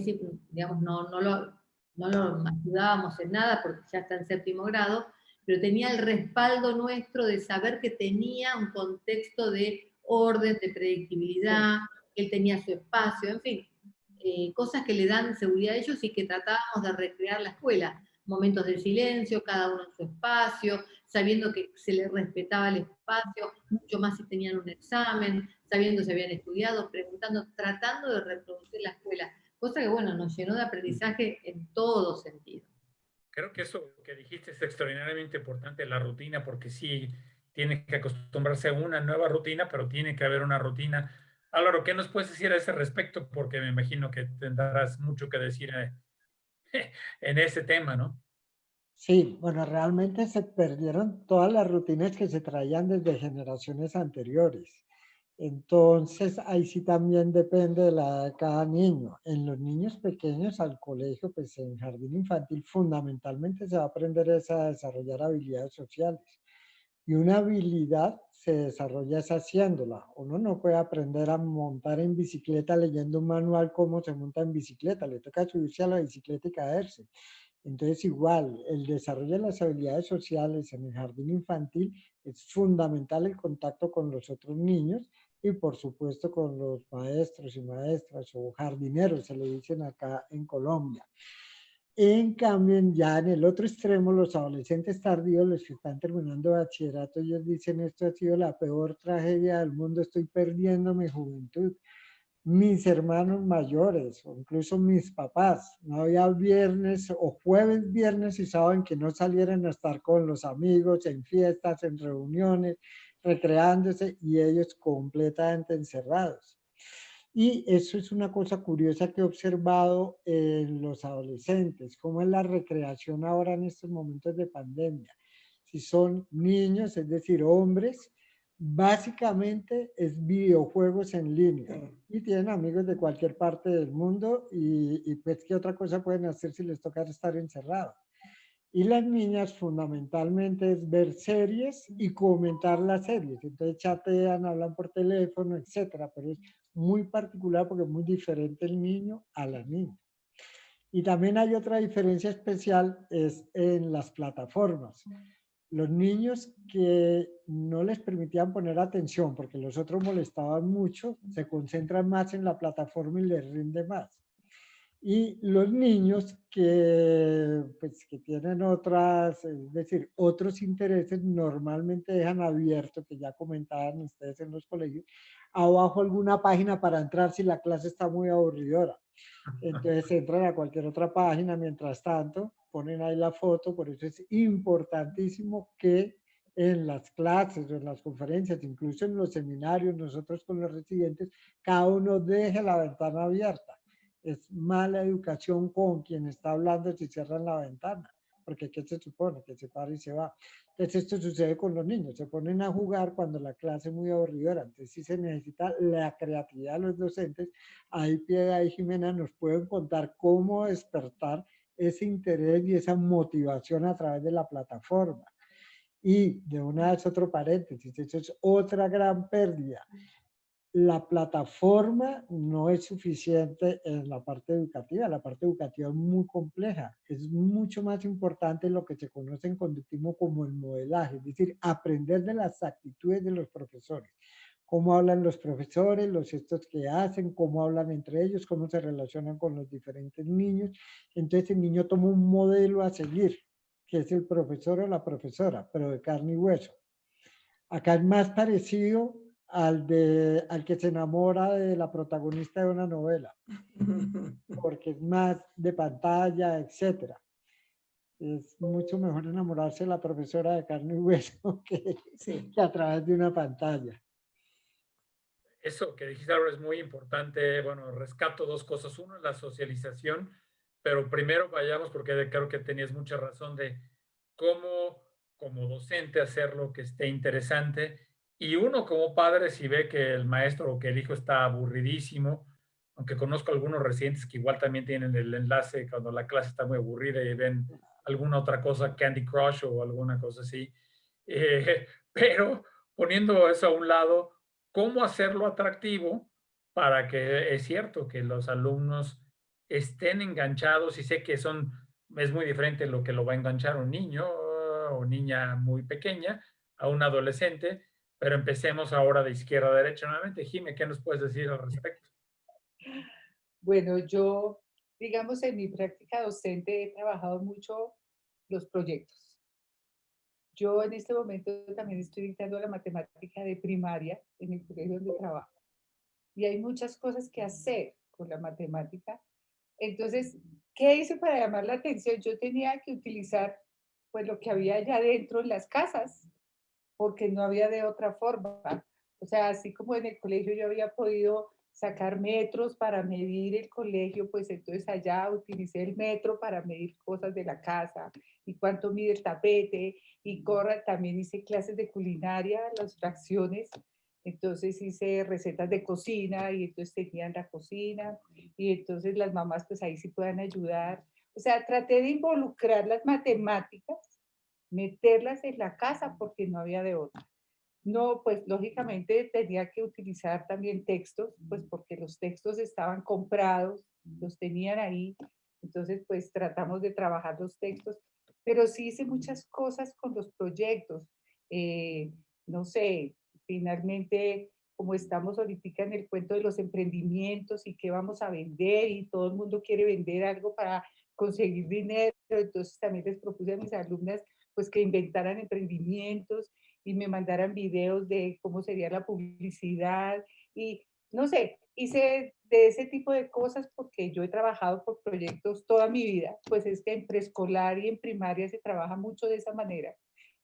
lo ayudábamos en nada porque ya está en 7º grado, pero tenía el respaldo nuestro de saber que tenía un contexto de orden, de predictibilidad, que él tenía su espacio, en fin, cosas que le dan seguridad a ellos y que tratábamos de recrear la escuela. Momentos de silencio, cada uno en su espacio, sabiendo que se les respetaba el espacio, mucho más si tenían un examen, sabiendo si habían estudiado, preguntando, tratando de reproducir la escuela. Cosa que, bueno, nos llenó de aprendizaje en todo sentido. Creo que eso que dijiste es extraordinariamente importante, la rutina, porque sí, tiene que acostumbrarse a una nueva rutina, pero tiene que haber una rutina. Álvaro, ¿qué nos puedes decir a ese respecto? Porque me imagino que tendrás mucho que decir en ese tema, ¿no? Sí, bueno, realmente se perdieron todas las rutinas que se traían desde generaciones anteriores. Entonces, ahí sí también depende de la edad de cada niño. En los niños pequeños al colegio, pues en jardín infantil, fundamentalmente se va a aprender es a desarrollar habilidades sociales. Y una habilidad se desarrolla es haciéndola. Uno no puede aprender a montar en bicicleta leyendo un manual cómo se monta en bicicleta. Le toca subirse a la bicicleta y caerse. Entonces, igual, el desarrollo de las habilidades sociales en el jardín infantil es fundamental el contacto con los otros niños y, por supuesto, con los maestros y maestras o jardineros, se le dicen acá en Colombia. En cambio, ya en el otro extremo, los adolescentes tardíos, los que están terminando bachillerato, ellos dicen, esto ha sido la peor tragedia del mundo, estoy perdiendo mi juventud. Mis hermanos mayores o incluso mis papás, no había viernes o jueves, viernes y sábado en que no salieran a estar con los amigos, en fiestas, en reuniones, recreándose y ellos completamente encerrados. Y eso es una cosa curiosa que he observado en los adolescentes, cómo es la recreación ahora en estos momentos de pandemia. Si son niños, es decir, hombres, básicamente es videojuegos en línea y tienen amigos de cualquier parte del mundo y pues qué otra cosa pueden hacer si les toca estar encerrados. Y las niñas fundamentalmente es ver series y comentar las series. Entonces chatean, hablan por teléfono, etcétera. Pero es muy particular porque es muy diferente el niño a la niña. Y también hay otra diferencia especial, es en las plataformas. Los niños que no les permitían poner atención porque los otros molestaban mucho, se concentran más en la plataforma y les rinde más. Y los niños que, pues, que tienen otras, es decir, otros intereses, normalmente dejan abierto, que ya comentaban ustedes en los colegios, abajo alguna página para entrar si la clase está muy aburridora. Entonces entran a cualquier otra página, mientras tanto ponen ahí la foto, por eso es importantísimo que en las clases o en las conferencias, incluso en los seminarios, nosotros con los residentes, cada uno deje la ventana abierta. Es mala educación con quien está hablando si cierran la ventana, porque ¿qué se supone? Que se para y se va. Entonces esto sucede con los niños, se ponen a jugar cuando la clase es muy aburridora, entonces sí se necesita la creatividad de los docentes. Ahí Piedad y Jimena nos pueden contar cómo despertar ese interés y esa motivación a través de la plataforma. Y de una vez otro paréntesis, eso es otra gran pérdida. La plataforma no es suficiente en la parte educativa es muy compleja, es mucho más importante lo que se conoce en conductismo como el modelaje, es decir, aprender de las actitudes de los profesores, cómo hablan los profesores, los gestos que hacen, cómo hablan entre ellos, cómo se relacionan con los diferentes niños. Entonces el niño toma un modelo a seguir, que es el profesor o la profesora, pero de carne y hueso. Acá es más parecido al que se enamora de la protagonista de una novela, porque es más de pantalla, etcétera. Es mucho mejor enamorarse de la profesora de carne y hueso Sí. que a través de una pantalla. Eso que dijiste ahora es muy importante. Bueno, rescato dos cosas. Uno es la socialización, pero primero vayamos, porque creo que tenías mucha razón de cómo como docente hacer lo que esté interesante. Y uno como padre, si ve que el maestro o que el hijo está aburridísimo, aunque conozco algunos residentes que igual también tienen el enlace cuando la clase está muy aburrida y ven alguna otra cosa, Candy Crush o alguna cosa así. Pero poniendo eso a un lado, cómo hacerlo atractivo para que es cierto que los alumnos estén enganchados y sé que es muy diferente lo que lo va a enganchar un niño o niña muy pequeña a un adolescente, pero empecemos ahora de izquierda a derecha nuevamente. Jime, ¿qué nos puedes decir al respecto? Bueno, yo, digamos, en mi práctica docente he trabajado mucho los proyectos. Yo en este momento también estoy dictando la matemática de primaria en el colegio donde trabajo. Y hay muchas cosas que hacer con la matemática. Entonces, ¿qué hice para llamar la atención? Yo tenía que utilizar pues lo que había allá adentro en las casas, porque no había de otra forma. O sea, así como en el colegio yo había podido sacar metros para medir el colegio, pues entonces allá utilicé el metro para medir cosas de la casa y cuánto mide el tapete y también hice clases de culinaria, las fracciones, entonces hice recetas de cocina y entonces tenían la cocina y entonces las mamás pues ahí sí puedan ayudar. O sea, traté de involucrar las matemáticas, meterlas en la casa porque no había de otra. No, pues lógicamente tenía que utilizar también textos, pues porque los textos estaban comprados, los tenían ahí, entonces pues tratamos de trabajar los textos, pero sí hice muchas cosas con los proyectos. Eh, no sé, finalmente, como estamos ahorita en el cuento de los emprendimientos y qué vamos a vender y todo el mundo quiere vender algo para conseguir dinero, entonces también les propuse a mis alumnas pues que inventaran emprendimientos y me mandaran videos de cómo sería la publicidad y no sé, hice de ese tipo de cosas porque yo he trabajado por proyectos toda mi vida, pues es que en preescolar y en primaria se trabaja mucho de esa manera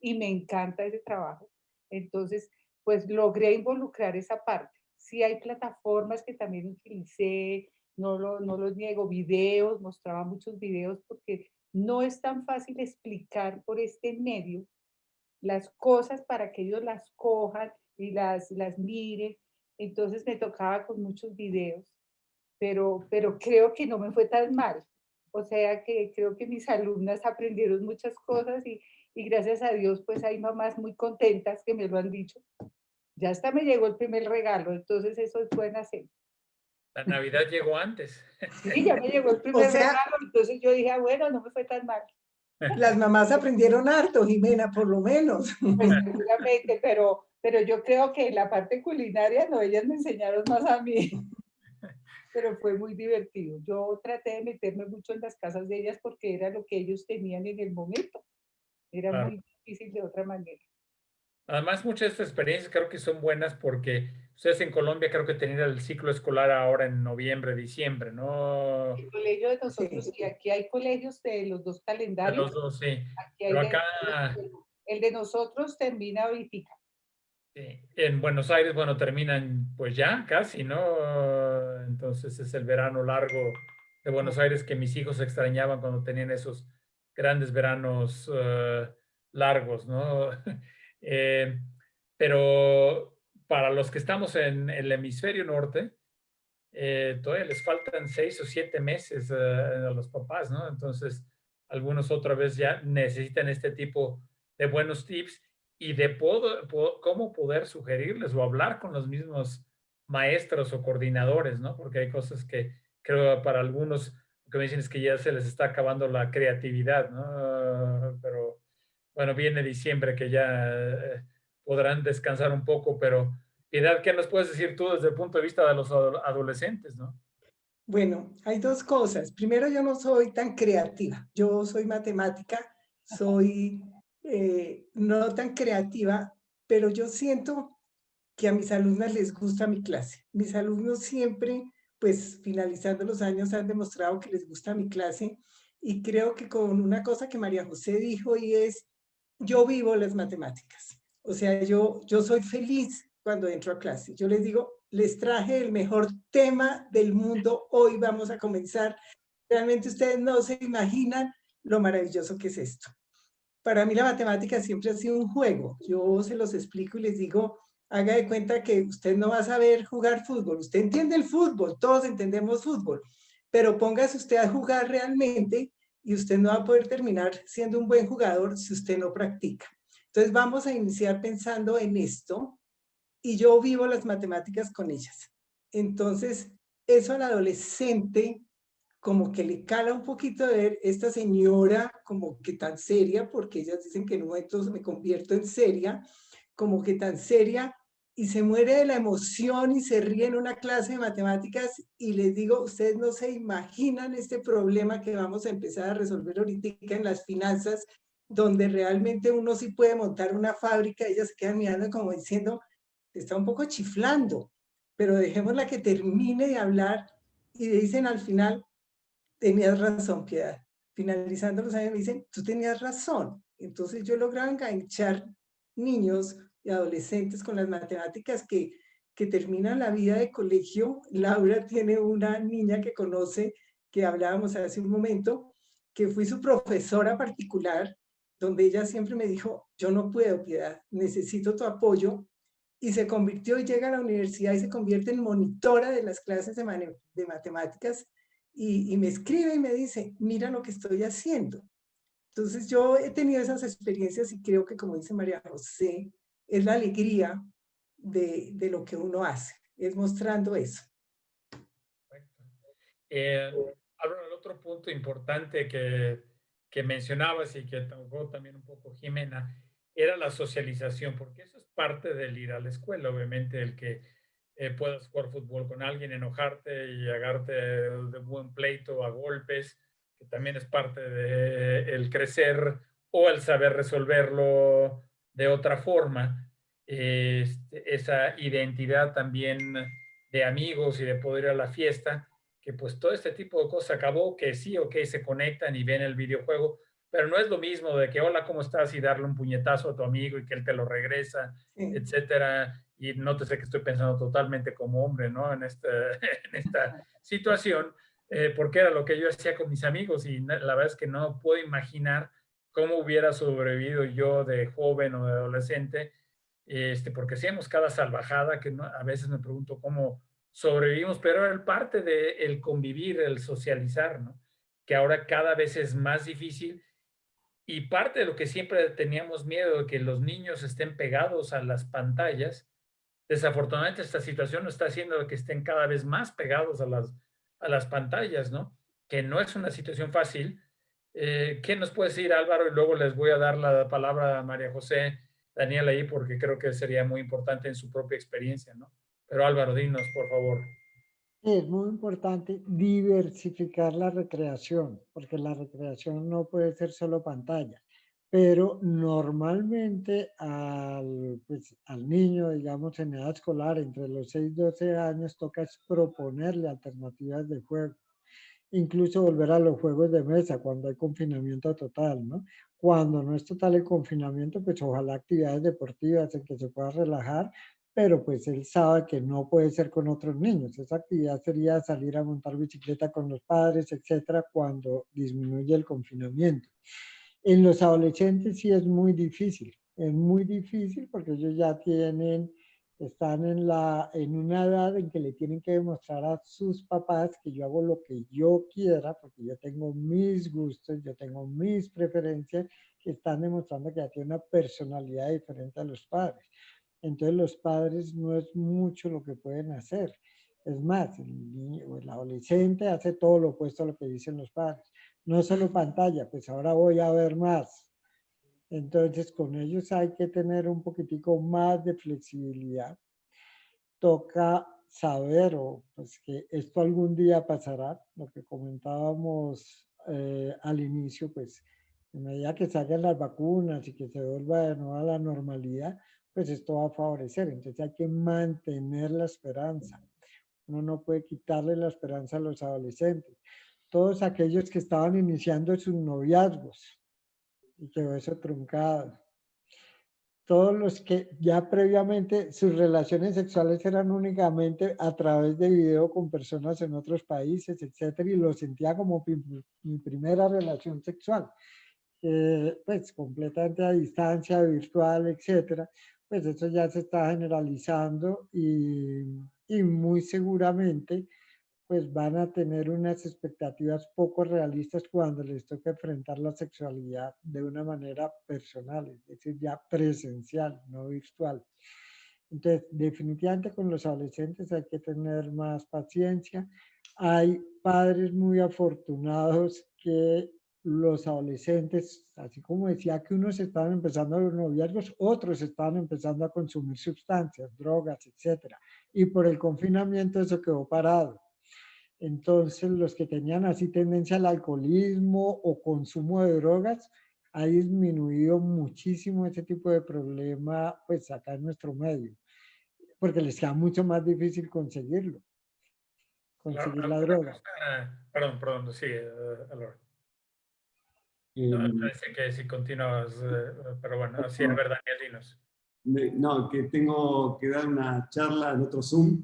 y me encanta ese trabajo. Entonces, pues logré involucrar esa parte. Sí hay plataformas que también utilicé, no los niego, videos, mostraba muchos videos porque no es tan fácil explicar por este medio las cosas para que ellos las cojan y las miren. Entonces me tocaba con muchos videos, pero creo que no me fue tan mal. O sea que creo que mis alumnas aprendieron muchas cosas y gracias a Dios pues hay mamás muy contentas que me lo han dicho. Ya hasta me llegó el primer regalo, entonces eso es buena señal. La Navidad llegó antes. Sí, ya me llegó el O primer sea, regalo, entonces yo dije, bueno, no me fue tan mal. las mamás aprendieron harto, Jimena, por lo menos. Pues seguramente, pero yo creo que la parte culinaria, no, ellas me enseñaron más a mí, pero fue muy divertido. Yo traté de meterme mucho en las casas de ellas porque era lo que ellos tenían en el momento. Era Claro. muy difícil de otra manera. Además, muchas de estas experiencias creo que son buenas porque ustedes en Colombia creo que tenían el ciclo escolar ahora en noviembre, diciembre, ¿no? El colegio de nosotros, Sí. y aquí hay colegios de los dos De calendarios, los dos, sí. aquí hay Pero acá, el de nosotros termina ahorita. sí, en Buenos Aires, bueno, terminan pues ya casi, ¿no? Entonces es el verano largo de Buenos Aires que mis hijos extrañaban cuando tenían esos grandes veranos largos, ¿no? Eh, pero para los que estamos en el hemisferio norte, todavía les faltan 6 o 7 meses a los papás, ¿no? Entonces, algunos otra vez ya necesitan este tipo de buenos tips y de cómo poder sugerirles o hablar con los mismos maestros o coordinadores, ¿no? Porque hay cosas que creo para algunos lo que me dicen es que ya se les está acabando la creatividad, ¿no? Pero bueno, viene diciembre que ya podrán descansar un poco, pero Piedad, ¿qué nos puedes decir tú desde el punto de vista de los adolescentes, no? Bueno, hay dos cosas. Primero, yo no soy tan creativa. Yo soy matemática, soy no tan creativa, pero yo siento que a mis alumnas les gusta mi clase. Mis alumnos siempre, pues finalizando los años, han demostrado que les gusta mi clase y creo que con una cosa que María José dijo y es, yo vivo las matemáticas. O sea, yo soy feliz cuando entro a clase. Yo les digo, les traje el mejor tema del mundo, hoy vamos a comenzar. Realmente ustedes no se imaginan lo maravilloso que es esto. Para mí la matemática siempre ha sido un juego. Yo se los explico y les digo, haga de cuenta que usted no va a saber jugar fútbol. Usted entiende el fútbol, todos entendemos fútbol, pero póngase usted a jugar realmente y usted no va a poder terminar siendo un buen jugador si usted no practica. Entonces vamos a iniciar pensando en esto y yo vivo las matemáticas con ellas. Entonces, eso al adolescente como que le cala un poquito de ver esta señora como que tan seria, porque ellas dicen que no, entonces me convierto en seria, como que tan seria, y se muere de la emoción y se ríe en una clase de matemáticas y les digo, ustedes no se imaginan este problema que vamos a empezar a resolver ahorita en las finanzas, donde realmente uno sí puede montar una fábrica, ellas se quedan mirando como diciendo, está un poco chiflando, pero dejémosla que termine de hablar y dicen al final, tenías razón, Piedad. Finalizando los años me dicen, tú tenías razón. Entonces yo lograba enganchar niños y adolescentes con las matemáticas que que terminan la vida de colegio. Laura tiene una niña que conoce, que hablábamos hace un momento, que fui su profesora particular, donde ella siempre me dijo, yo no puedo, Piedad, necesito tu apoyo, y se convirtió y llega a la universidad y se convierte en monitora de las clases de matemáticas, y me escribe y me dice, mira lo que estoy haciendo. Entonces yo he tenido esas experiencias y creo que, como dice María José, es la alegría de lo que uno hace, es mostrando eso. Ahora, el otro punto importante que mencionabas y que tocó también un poco Jimena, era la socialización, porque eso es parte del ir a la escuela, obviamente, el que puedas jugar fútbol con alguien, enojarte y agarrarte de buen pleito a golpes, que también es parte de el crecer o el saber resolverlo de otra forma. Esa identidad también de amigos y de poder ir a la fiesta, que pues todo este tipo de cosas acabó, que sí, ok, se conectan y ven el videojuego, pero no es lo mismo de que hola, ¿cómo estás? Y darle un puñetazo a tu amigo y que él te lo regresa, Sí. etcétera. Y nótese que estoy pensando totalmente como hombre, ¿no? En esta situación, porque era lo que yo hacía con mis amigos y la verdad es que no puedo imaginar cómo hubiera sobrevivido yo de joven o de adolescente, porque hacíamos cada salvajada que no, a veces me pregunto cómo sobrevivimos, pero era parte del convivir, el socializar, ¿no? Que ahora cada vez es más difícil y parte de lo que siempre teníamos miedo de que los niños estén pegados a las pantallas, desafortunadamente esta situación nos está haciendo que estén cada vez más pegados a las pantallas, ¿no? Que no es una situación fácil. ¿Qué nos puede decir Álvaro? Y luego les voy a dar la palabra a María José, Daniel ahí, porque creo que sería muy importante en su propia experiencia, ¿no? Pero Álvaro, dinos, por favor. Es muy importante diversificar la recreación, porque la recreación no puede ser solo pantalla, pero normalmente pues, al niño, digamos, en edad escolar, entre los 6 y 12 años, toca es proponerle alternativas de juego, incluso volver a los juegos de mesa cuando hay confinamiento total, ¿no? Cuando no es total el confinamiento, pues ojalá actividades deportivas en que se pueda relajar, pero pues él sabe que no puede ser con otros niños. Esa actividad sería salir a montar bicicleta con los padres, etcétera, cuando disminuye el confinamiento. En los adolescentes sí es muy difícil porque ellos ya están en una edad en que le tienen que demostrar a sus papás que yo hago lo que yo quiera, porque yo tengo mis gustos, yo tengo mis preferencias, que están demostrando que ya tienen una personalidad diferente a los padres. Entonces los padres no es mucho lo que pueden hacer. Es más, el niño o el adolescente hace todo lo opuesto a lo que dicen los padres. No solo pantalla, pues ahora voy a ver más. Entonces con ellos hay que tener un poquitico más de flexibilidad. Toca saber pues, que esto algún día pasará, lo que comentábamos al inicio, pues a medida que salgan las vacunas y que se vuelva de nuevo a la normalidad, pues esto va a favorecer. Entonces hay que mantener la esperanza. Uno no puede quitarle la esperanza a los adolescentes. Todos aquellos que estaban iniciando sus noviazgos y quedó eso truncado. Todos los que ya previamente sus relaciones sexuales eran únicamente a través de video con personas en otros países, etcétera, y lo sentía como mi primera relación sexual, pues completamente a distancia, virtual, etcétera, pues eso ya se está generalizando y muy seguramente pues van a tener unas expectativas poco realistas cuando les toca enfrentar la sexualidad de una manera personal, es decir, ya presencial, no virtual. Entonces, definitivamente con los adolescentes hay que tener más paciencia. Hay padres muy afortunados que los adolescentes, así como decía que unos estaban empezando a los noviazgos, otros estaban empezando a consumir sustancias, drogas, etcétera. Y por el confinamiento eso quedó parado. Entonces, los que tenían así tendencia al alcoholismo o consumo de drogas, ha disminuido muchísimo ese tipo de problema, pues acá en nuestro medio, porque les queda mucho más difícil conseguirlo, Claro, conseguir la una droga. cosa, perdón, sí, Álvaro. No, Eh, parece que si continuas, pero bueno, sí, a ver, Daniel, dinos. No, que tengo que dar una charla en otro Zoom.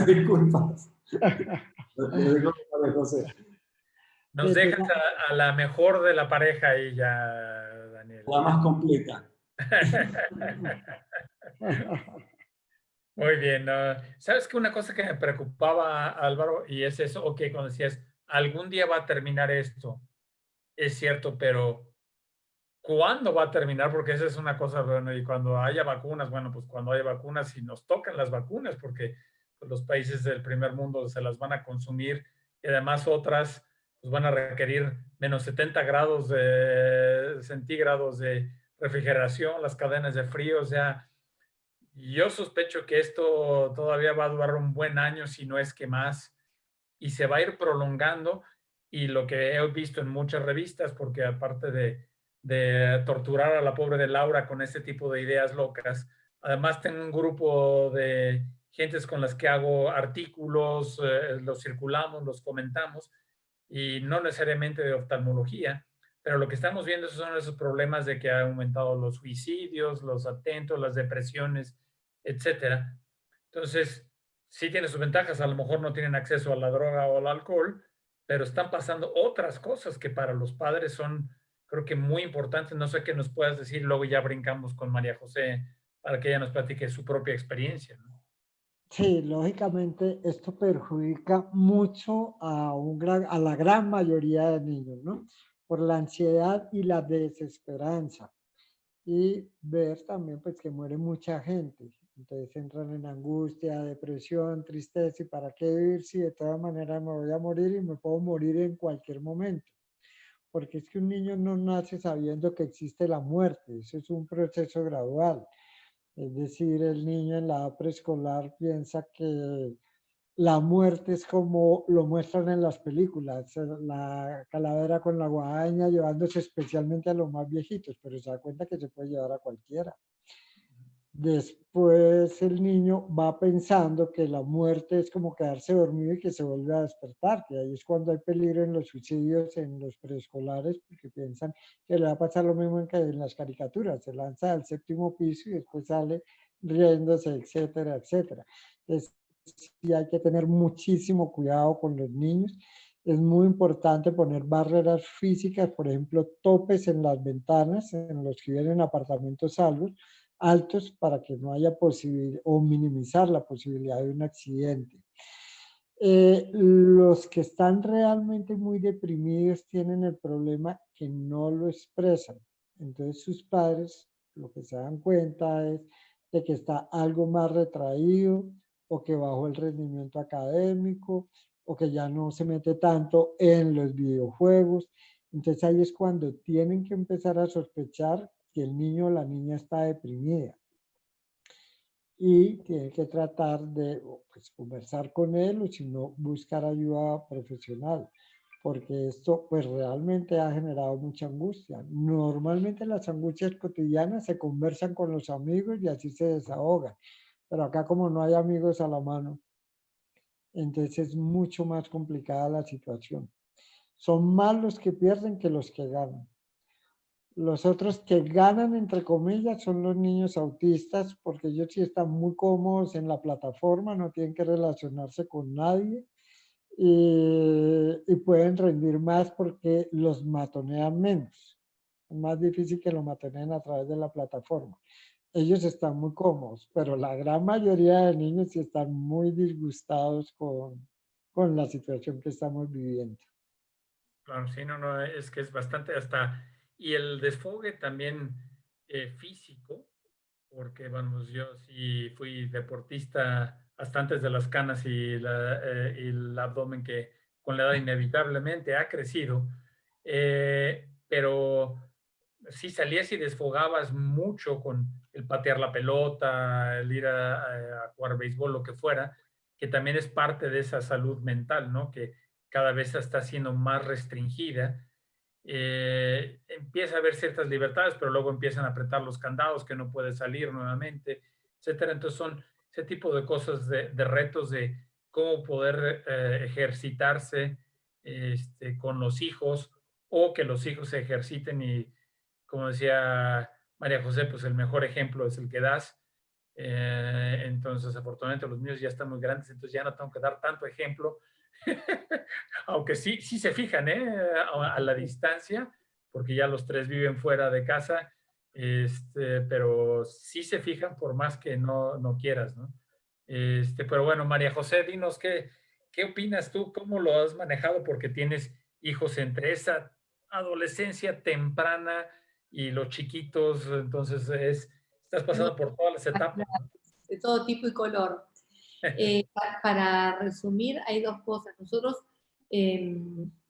Disculpas. Lo dejo para José. Nos dejas a la mejor de la pareja ahí ya, Daniel. La más completa. Muy bien. ¿Sabes qué? Una cosa que me preocupaba, Álvaro, y es eso, ok, cuando decías, algún día va a terminar esto, es cierto, pero ¿cuándo va a terminar? Porque esa es una cosa, bueno, y cuando haya vacunas, bueno, pues cuando haya vacunas y nos tocan las vacunas, porque pues, los países del primer mundo se las van a consumir y además otras pues van a requerir menos 70 grados centígrados de refrigeración, las cadenas de frío, o sea, yo sospecho que esto todavía va a durar un buen año, si no es que más, y se va a ir prolongando. Y lo que he visto en muchas revistas, porque aparte de torturar a la pobre de Laura con este tipo de ideas locas, además tengo un grupo de gentes con las que hago artículos, los circulamos, los comentamos, y no necesariamente de oftalmología, pero lo que estamos viendo son esos problemas de que han aumentado los suicidios, los atentos, las depresiones, etcétera. Entonces, sí tiene sus ventajas, a lo mejor no tienen acceso a la droga o al alcohol, pero están pasando otras cosas que para los padres son, creo que muy importantes. No sé qué nos puedas decir, luego ya brincamos con María José para que ella nos platique su propia experiencia, ¿no? Sí, lógicamente esto perjudica mucho a la gran mayoría de niños, ¿no? Por la ansiedad y la desesperanza. Y ver también pues que muere mucha gente. Entonces entran en angustia, depresión, tristeza, ¿y para qué vivir si de todas maneras me voy a morir y me puedo morir en cualquier momento? Porque es que un niño no nace sabiendo que existe la muerte, eso es un proceso gradual. Es decir, el niño en la edad preescolar piensa que la muerte es como lo muestran en las películas, la calavera con la guadaña llevándose especialmente a los más viejitos, pero se da cuenta que se puede llevar a cualquiera. Después el niño va pensando que la muerte es como quedarse dormido y que se vuelve a despertar, que ahí es cuando hay peligro en los suicidios en los preescolares, porque piensan que le va a pasar lo mismo que en las caricaturas, se lanza al séptimo piso y después sale riéndose, etcétera, etcétera. Entonces, sí hay que tener muchísimo cuidado con los niños. Es muy importante poner barreras físicas, por ejemplo, topes en las ventanas, en los que viven en apartamentos altos para que no haya posibilidad o minimizar la posibilidad de un accidente. Los que están realmente muy deprimidos tienen el problema que no lo expresan. Entonces sus padres lo que se dan cuenta es de que está algo más retraído o que bajó el rendimiento académico o que ya no se mete tanto en los videojuegos. Entonces ahí es cuando tienen que empezar a sospechar que el niño o la niña está deprimida y tienen que tratar de pues, conversar con él o si no buscar ayuda profesional, porque esto pues realmente ha generado mucha angustia. Normalmente las angustias cotidianas se conversan con los amigos y así se desahogan, pero acá como no hay amigos a la mano, entonces es mucho más complicada la situación. Son más los que pierden que los que ganan. Los otros que ganan, entre comillas, son los niños autistas, porque ellos sí están muy cómodos en la plataforma, no tienen que relacionarse con nadie y pueden rendir más porque los matonean menos. Es más difícil que lo matoneen a través de la plataforma. Ellos están muy cómodos, pero la gran mayoría de niños sí están muy disgustados con la situación que estamos viviendo. Claro, sí, no, es que es bastante hasta, y el desfogue también físico, porque vamos, yo sí fui deportista hasta antes de las canas y el abdomen que con la edad inevitablemente ha crecido, pero sí salías y desfogabas mucho con el patear la pelota, el ir a jugar béisbol, lo que fuera, que también es parte de esa salud mental, ¿no? Que cada vez está siendo más restringida. Empieza a haber ciertas libertades, pero luego empiezan a apretar los candados, que no puede salir nuevamente, etcétera. Entonces son ese tipo de cosas, de retos de cómo poder ejercitarse con los hijos o que los hijos se ejerciten y, como decía María José, pues el mejor ejemplo es el que das. Entonces, afortunadamente los míos ya están muy grandes, entonces ya no tengo que dar tanto ejemplo. Aunque sí se fijan, a la distancia, porque ya los tres viven fuera de casa, pero sí se fijan por más que no quieras, ¿no? Pero bueno, María José, dinos qué opinas tú, cómo lo has manejado, porque tienes hijos entre esa adolescencia temprana y los chiquitos, entonces estás pasando por todas las etapas, ¿no? De todo tipo y color. Para resumir, hay dos cosas. Nosotros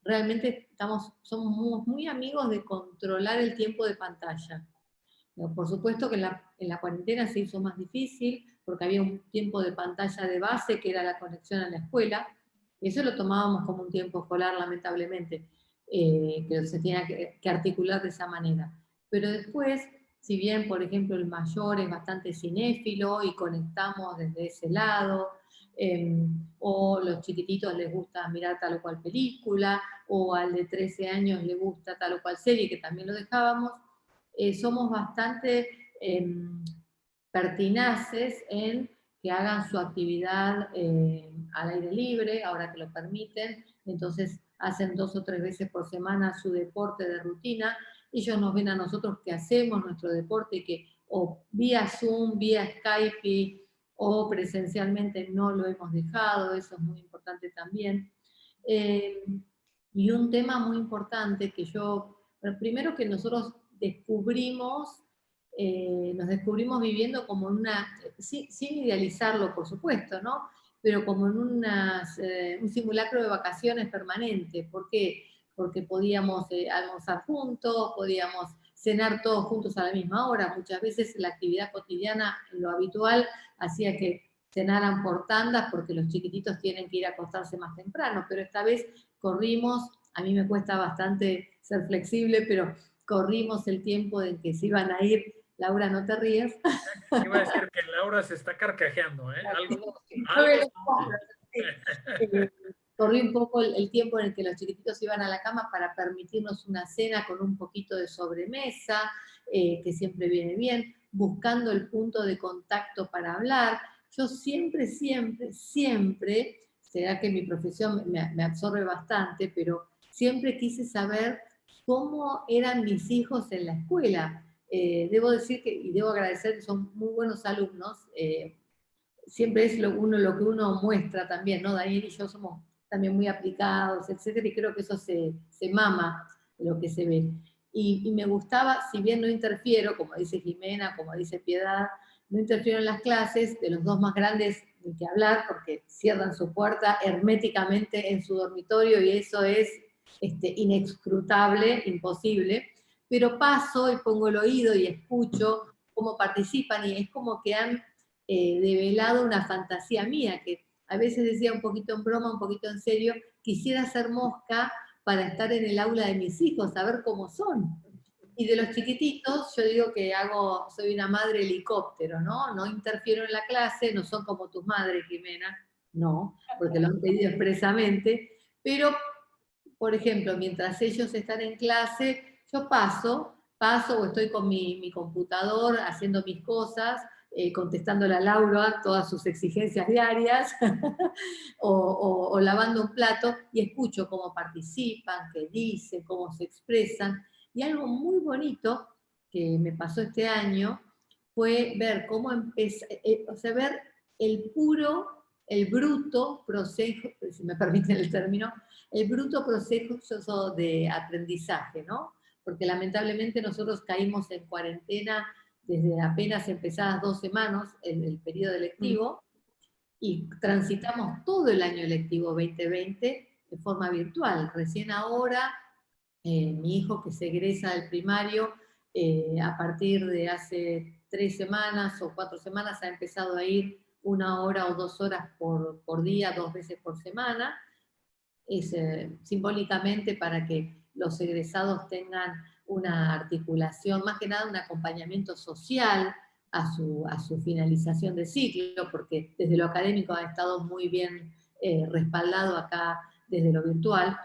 realmente somos muy amigos de controlar el tiempo de pantalla. Por supuesto que en la cuarentena se hizo más difícil, porque había un tiempo de pantalla de base, que era la conexión a la escuela. Eso lo tomábamos como un tiempo escolar, lamentablemente, que se tenía que articular de esa manera. Pero después, si bien, por ejemplo, el mayor es bastante cinéfilo y conectamos desde ese lado, o los chiquititos les gusta mirar tal o cual película, o al de 13 años le gusta tal o cual serie, que también lo dejábamos, somos bastante pertinaces en que hagan su actividad al aire libre, ahora que lo permiten, entonces hacen 2 o 3 veces por semana su deporte de rutina, ellos nos ven a nosotros que hacemos nuestro deporte, que o vía Zoom, vía Skype o presencialmente no lo hemos dejado, eso es muy importante también. Y un tema muy importante que primero que nosotros nos descubrimos viviendo como en sin idealizarlo por supuesto, ¿no? Pero como en un simulacro de vacaciones permanente. ¿Por qué? Porque podíamos almorzar juntos, podíamos cenar todos juntos a la misma hora. Muchas veces la actividad cotidiana, lo habitual, hacía que cenaran por tandas porque los chiquititos tienen que ir a acostarse más temprano, pero esta vez corrimos, a mí me cuesta bastante ser flexible, pero corrimos el tiempo en que se iban a ir. Laura, no te rías. Iba a decir que Laura se está carcajeando, ¿eh? Algo Corrí un poco el tiempo en el que los chiquititos iban a la cama para permitirnos una cena con un poquito de sobremesa, que siempre viene bien, buscando el punto de contacto para hablar. Yo siempre, será que mi profesión me absorbe bastante, pero siempre quise saber cómo eran mis hijos en la escuela. Debo decir y debo agradecer que son muy buenos alumnos. Siempre es lo que uno muestra también, ¿no? Daniel y yo somos también muy aplicados, etcétera, y creo que eso se mama de lo que se ve. Y me gustaba, si bien no interfiero, como dice Jimena, como dice Piedad, no interfiero en las clases, de los dos más grandes ni que hablar, porque cierran su puerta herméticamente en su dormitorio, y eso es inescrutable, imposible, pero paso y pongo el oído y escucho cómo participan, y es como que han develado una fantasía mía, que a veces decía un poquito en broma, un poquito en serio, quisiera ser mosca para estar en el aula de mis hijos, a ver cómo son. Y de los chiquititos, yo digo que soy una madre helicóptero, ¿no? No interfiero en la clase, no son como tus madres, Jimena, no, porque lo han pedido expresamente, pero, por ejemplo, mientras ellos están en clase, yo paso o estoy con mi computador haciendo mis cosas, contestándole a Laura todas sus exigencias diarias, o lavando un plato, y escucho cómo participan, qué dicen, cómo se expresan. Y algo muy bonito que me pasó este año fue ver cómo ver el bruto proceso, si me permiten el término, el bruto proceso de aprendizaje, ¿no? Porque lamentablemente nosotros caímos en cuarentena desde apenas empezadas 2 semanas en el periodo lectivo, y transitamos todo el año lectivo 2020 de forma virtual. Recién ahora, mi hijo que se egresa del primario, a partir de hace 3 semanas o 4 semanas, ha empezado a ir 1 hora o 2 horas por día, 2 veces por semana. Es simbólicamente para que los egresados tengan una articulación, más que nada un acompañamiento social a su finalización de ciclo, porque desde lo académico ha estado muy bien respaldado acá desde lo virtual,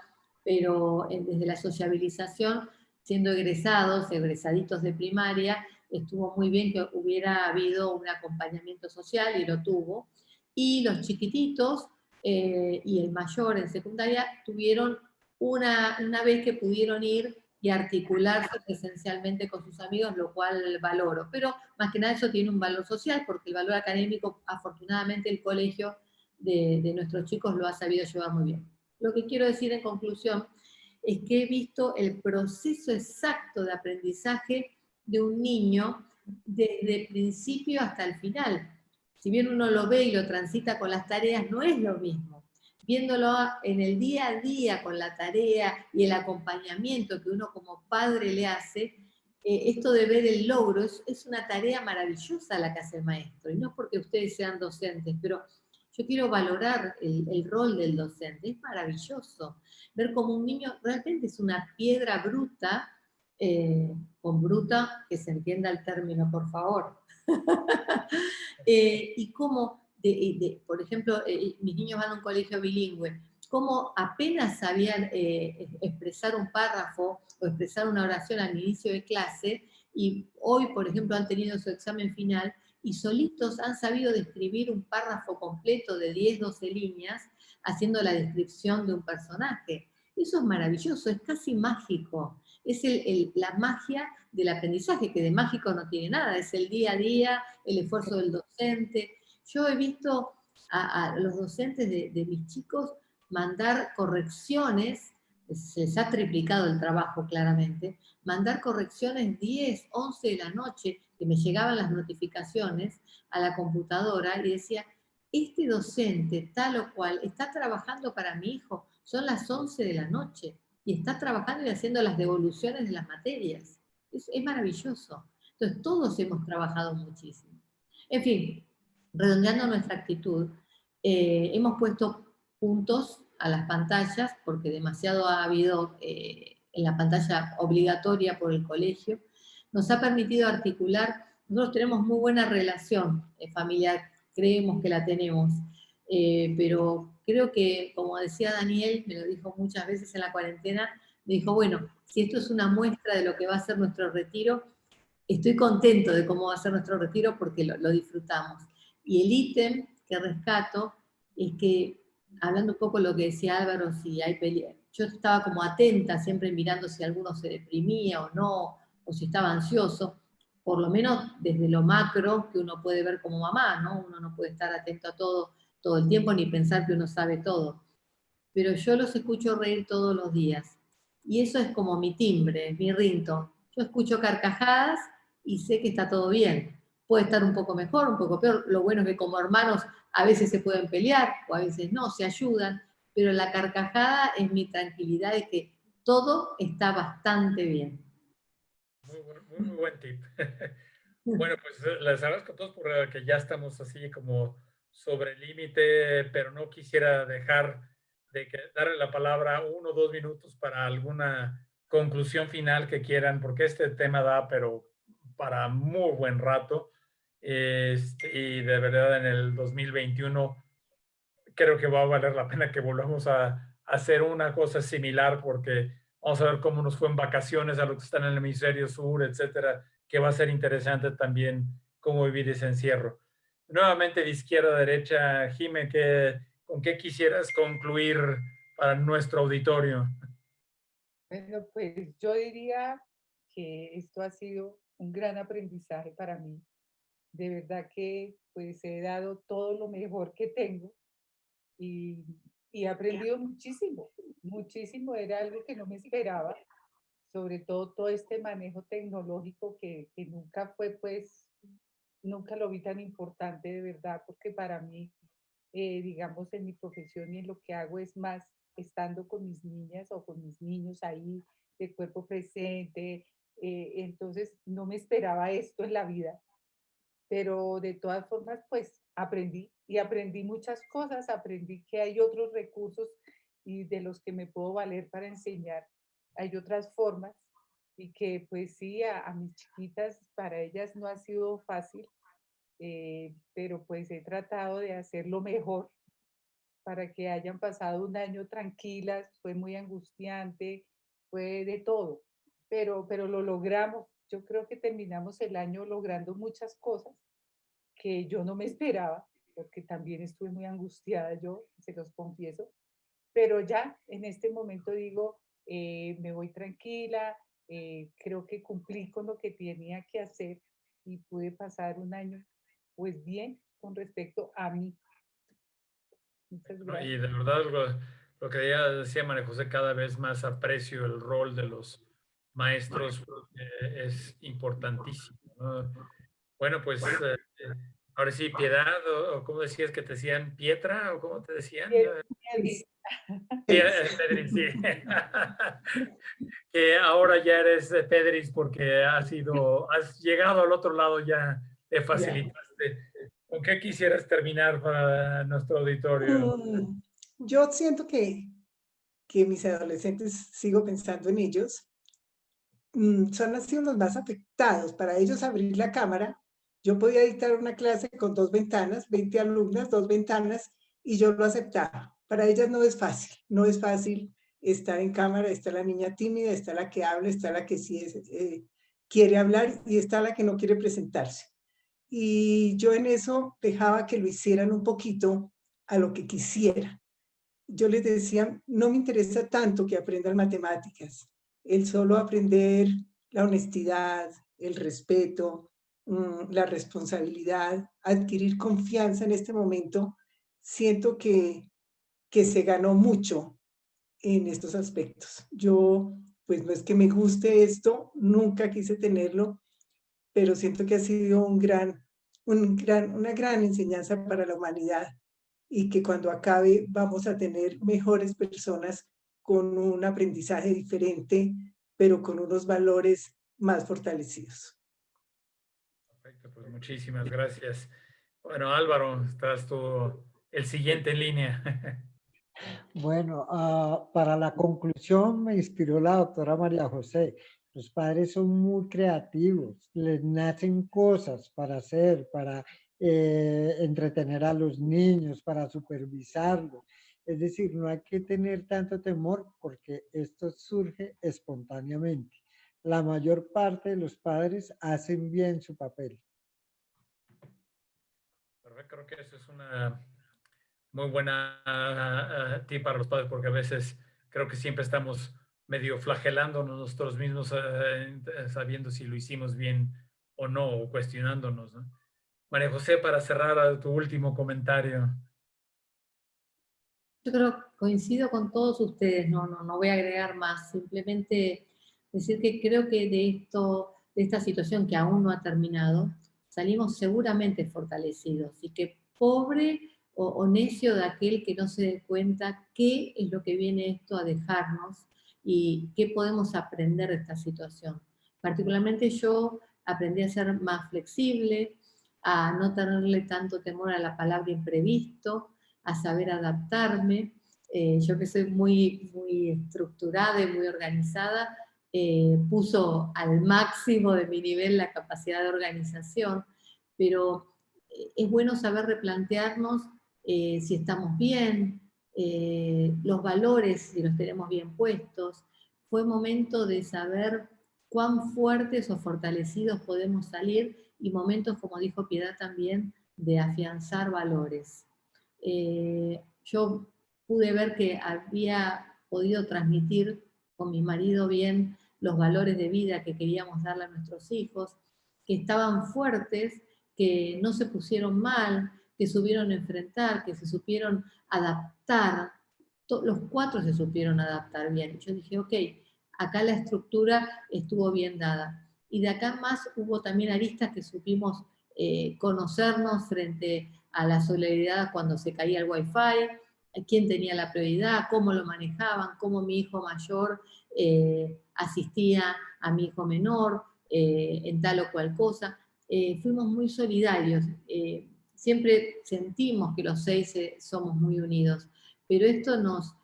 pero desde la sociabilización, siendo egresaditos de primaria, estuvo muy bien que hubiera habido un acompañamiento social, y lo tuvo, y los chiquititos y el mayor en secundaria tuvieron una vez que pudieron ir y articularse presencialmente con sus amigos, lo cual valoro. Pero más que nada eso tiene un valor social, porque el valor académico, afortunadamente, el colegio de nuestros chicos lo ha sabido llevar muy bien. Lo que quiero decir en conclusión es que he visto el proceso exacto de aprendizaje de un niño desde el principio hasta el final. Si bien uno lo ve y lo transita con las tareas, no es lo mismo. Viéndolo en el día a día con la tarea y el acompañamiento que uno como padre le hace, esto de ver el logro es una tarea maravillosa la que hace el maestro. Y no porque ustedes sean docentes, pero yo quiero valorar el rol del docente. Es maravilloso ver cómo un niño realmente es una piedra bruta, con bruta, que se entienda el término, por favor. Y cómo, por ejemplo, mis niños van a un colegio bilingüe, cómo apenas sabían expresar un párrafo o expresar una oración al inicio de clase, y hoy, por ejemplo, han tenido su examen final y solitos han sabido describir un párrafo completo de 10, 12 líneas, haciendo la descripción de un personaje. Eso es maravilloso, es casi mágico. Es la magia del aprendizaje, que de mágico no tiene nada, es el día a día, el esfuerzo del docente. Yo he visto a los docentes de mis chicos mandar correcciones, se les ha triplicado el trabajo claramente, mandar correcciones 10, 11 de la noche, que me llegaban las notificaciones a la computadora y decía, este docente tal o cual está trabajando para mi hijo, son las 11 de la noche, y está trabajando y haciendo las devoluciones de las materias. Es maravilloso. Entonces, todos hemos trabajado muchísimo. En fin, redondeando nuestra actitud, hemos puesto puntos a las pantallas, porque demasiado ha habido en la pantalla obligatoria por el colegio. Nos ha permitido articular, nosotros tenemos muy buena relación familiar, creemos que la tenemos, pero creo que, como decía Daniel, me lo dijo muchas veces en la cuarentena, me dijo, bueno, si esto es una muestra de lo que va a ser nuestro retiro, estoy contento de cómo va a ser nuestro retiro porque lo disfrutamos. Y el ítem que rescato es que, hablando un poco de lo que decía Álvaro, si hay pelea, yo estaba como atenta, siempre mirando si alguno se deprimía o no, o si estaba ansioso, por lo menos desde lo macro que uno puede ver como mamá, ¿no? Uno no puede estar atento a todo el tiempo ni pensar que uno sabe todo. Pero yo los escucho reír todos los días. Y eso es como mi timbre, mi ringtone. Yo escucho carcajadas y sé que está todo bien. Puede estar un poco mejor, un poco peor. Lo bueno es que como hermanos a veces se pueden pelear o a veces no, se ayudan. Pero la carcajada es mi tranquilidad de que todo está bastante bien. Muy buen tip. Bueno, pues les agradezco a todos porque ya estamos así como sobre el límite, pero no quisiera dejar de darle la palabra 1 o 2 minutos para alguna conclusión final que quieran, porque este tema da, pero para muy buen rato. Y de verdad en el 2021 creo que va a valer la pena que volvamos a hacer una cosa similar, porque vamos a ver cómo nos fue en vacaciones a los que están en el hemisferio sur, etcétera, que va a ser interesante también cómo vivir ese encierro. Nuevamente de izquierda a derecha, Jime, ¿con qué quisieras concluir para nuestro auditorio? Bueno, pues yo diría que esto ha sido un gran aprendizaje para mí. De verdad que pues he dado todo lo mejor que tengo y, y he aprendido muchísimo, muchísimo. Era algo que no me esperaba, sobre todo este manejo tecnológico que nunca fue pues, nunca lo vi tan importante de verdad, porque para mí, digamos, en mi profesión y en lo que hago es más estando con mis niñas o con mis niños ahí de cuerpo presente. Entonces no me esperaba esto en la vida, pero de todas formas, pues aprendí y aprendí muchas cosas, aprendí que hay otros recursos y de los que me puedo valer para enseñar. Hay otras formas y que pues sí, a mis chiquitas, para ellas no ha sido fácil, pero pues he tratado de hacerlo mejor para que hayan pasado un año tranquilas. Fue muy angustiante, fue de todo, pero lo logramos. Yo creo que terminamos el año logrando muchas cosas que yo no me esperaba, porque también estuve muy angustiada yo, se los confieso, pero ya en este momento digo, me voy tranquila, creo que cumplí con lo que tenía que hacer y pude pasar un año pues bien con respecto a mí. Muchas ¿no? gracias. Y de verdad, lo que ya decía María José, cada vez más aprecio el rol de los maestros, porque es importantísimo, ¿no? Bueno, pues ahora sí, Piedad, o ¿cómo decías que te decían? ¿Pietra? ¿O cómo te decían? Bien, Pedris, sí. Que ahora ya eres Pedris porque has llegado al otro lado, ya te Ya. facilitaste. ¿Con qué quisieras terminar para nuestro auditorio? Yo siento que mis adolescentes, sigo pensando en ellos, han sido los más afectados. Para ellos abrir la cámara, yo podía dictar una clase con 2 ventanas, 20 alumnas, 2 ventanas, y yo lo aceptaba. Para ellas no es fácil, no es fácil estar en cámara, está la niña tímida, está la que habla, está la que sí quiere hablar y está la que no quiere presentarse. Y yo en eso dejaba que lo hicieran un poquito a lo que quisiera. Yo les decía, no me interesa tanto que aprendan matemáticas, el solo aprender la honestidad, el respeto, la responsabilidad, adquirir confianza en este momento, siento que se ganó mucho en estos aspectos. Yo, pues no es que me guste esto, nunca quise tenerlo, pero siento que ha sido una gran enseñanza para la humanidad y que cuando acabe vamos a tener mejores personas con un aprendizaje diferente, pero con unos valores más fortalecidos. Perfecto, pues muchísimas gracias. Bueno, Álvaro, estás tú el siguiente en línea. Bueno, para la conclusión me inspiró la doctora María José. Los padres son muy creativos, les nacen cosas para hacer, para entretener a los niños, para supervisarlos. Es decir, no hay que tener tanto temor porque esto surge espontáneamente. La mayor parte de los padres hacen bien su papel. Perfecto, creo que eso es una muy buena tip para los padres, porque a veces creo que siempre estamos medio flagelándonos nosotros mismos, sabiendo si lo hicimos bien o no, o cuestionándonos, ¿no? María José, para cerrar tu último comentario. Yo creo, coincido con todos ustedes, no voy a agregar más, simplemente decir que creo que de esta situación que aún no ha terminado, salimos seguramente fortalecidos y que pobre o necio de aquel que no se dé cuenta qué es lo que viene esto a dejarnos y qué podemos aprender de esta situación. Particularmente yo aprendí a ser más flexible, a no tenerle tanto temor a la palabra imprevisto, a saber adaptarme. Yo que soy muy estructurada y muy organizada, puso al máximo de mi nivel la capacidad de organización, pero es bueno saber replantearnos si estamos bien, los valores, si los tenemos bien puestos. Fue momento de saber cuán fuertes o fortalecidos podemos salir y momentos, como dijo Piedad también, de afianzar valores. Yo pude ver que había podido transmitir con mi marido bien los valores de vida que queríamos darle a nuestros hijos, que estaban fuertes, que no se pusieron mal, que supieron enfrentar, que se supieron adaptar. Los 4 se supieron adaptar bien. Yo dije, ok, acá la estructura estuvo bien dada. Y de acá más hubo también aristas que supimos conocernos frente a la solidaridad cuando se caía el wifi, quién tenía la prioridad, cómo lo manejaban, cómo mi hijo mayor asistía a mi hijo menor en tal o cual cosa. Fuimos muy solidarios, siempre sentimos que los 6 somos muy unidos, pero esto nos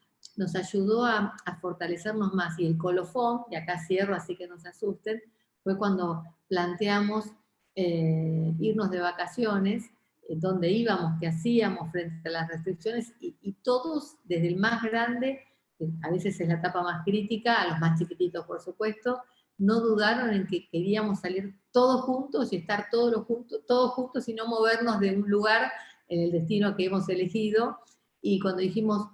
ayudó a fortalecernos más. Y el colofón, y acá cierro así que no se asusten, fue cuando planteamos irnos de vacaciones, dónde íbamos, qué hacíamos frente a las restricciones, y todos, desde el más grande, que a veces es la etapa más crítica, a los más chiquititos por supuesto, no dudaron en que queríamos salir todos juntos y estar todos juntos y no movernos de un lugar en el destino que hemos elegido. Y cuando dijimos,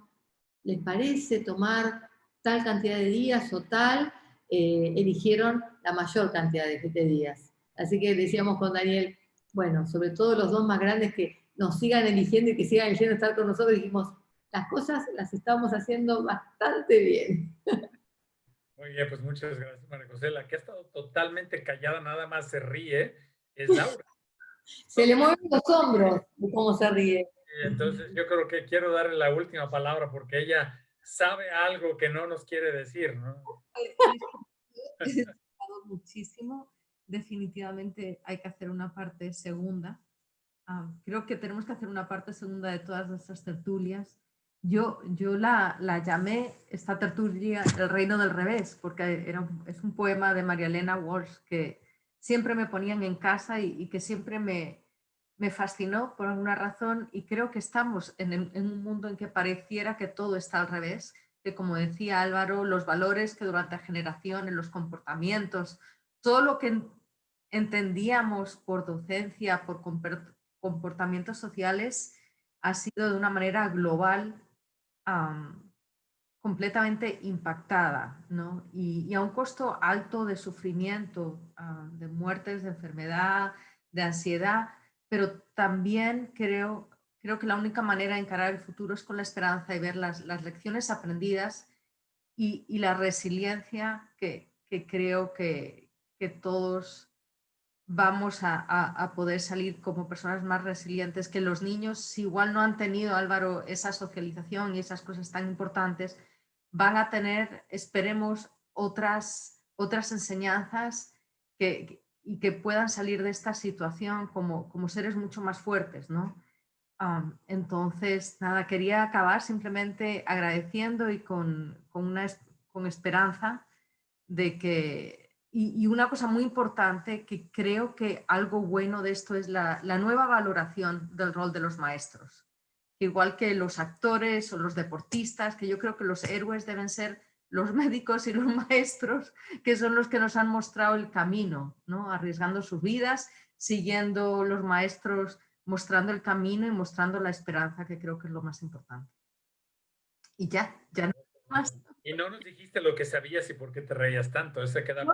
¿les parece tomar tal cantidad de días o tal? Eligieron la mayor cantidad de días. Así que decíamos con Daniel, bueno, sobre todo los dos más grandes, que nos sigan eligiendo y que sigan eligiendo estar con nosotros, dijimos, las cosas las estamos haciendo bastante bien. Muy bien, pues muchas gracias, María José. La que ha estado totalmente callada, nada más se ríe, es Laura. Se le mueven los hombros de cómo se ríe. Entonces yo creo que quiero darle la última palabra porque ella sabe algo que no nos quiere decir, ¿no? He disfrutado muchísimo. Definitivamente hay que hacer una parte segunda. Creo que tenemos que hacer una parte segunda de todas nuestras tertulias. Yo la llamé esta tertulia El Reino del Revés, porque es un poema de María Elena Walsh que siempre me ponían en casa y que siempre me fascinó por alguna razón, y creo que estamos en un mundo en que pareciera que todo está al revés, que, como decía Álvaro, los valores que durante generaciones, los comportamientos, todo lo que entendíamos por docencia, por comportamientos sociales, ha sido de una manera global completamente impactada, ¿no? Y a un costo alto de sufrimiento, de muertes, de enfermedad, de ansiedad, pero también creo que la única manera de encarar el futuro es con la esperanza y ver las lecciones aprendidas y la resiliencia que creo que todos vamos a poder salir como personas más resilientes, que los niños, si igual no han tenido, Álvaro, esa socialización y esas cosas tan importantes, van a tener, esperemos, otras enseñanzas y que puedan salir de esta situación como seres mucho más fuertes, ¿no? Entonces, nada, quería acabar simplemente agradeciendo y con esperanza de que... Y una cosa muy importante, que creo que algo bueno de esto es la nueva valoración del rol de los maestros. Igual que los actores o los deportistas, que yo creo que los héroes deben ser los médicos y los maestros, que son los que nos han mostrado el camino, ¿no? Arriesgando sus vidas, siguiendo los maestros, mostrando el camino y mostrando la esperanza, que creo que es lo más importante. Y ya no más. Y no nos dijiste lo que sabías y por qué te reías tanto. Eso queda No,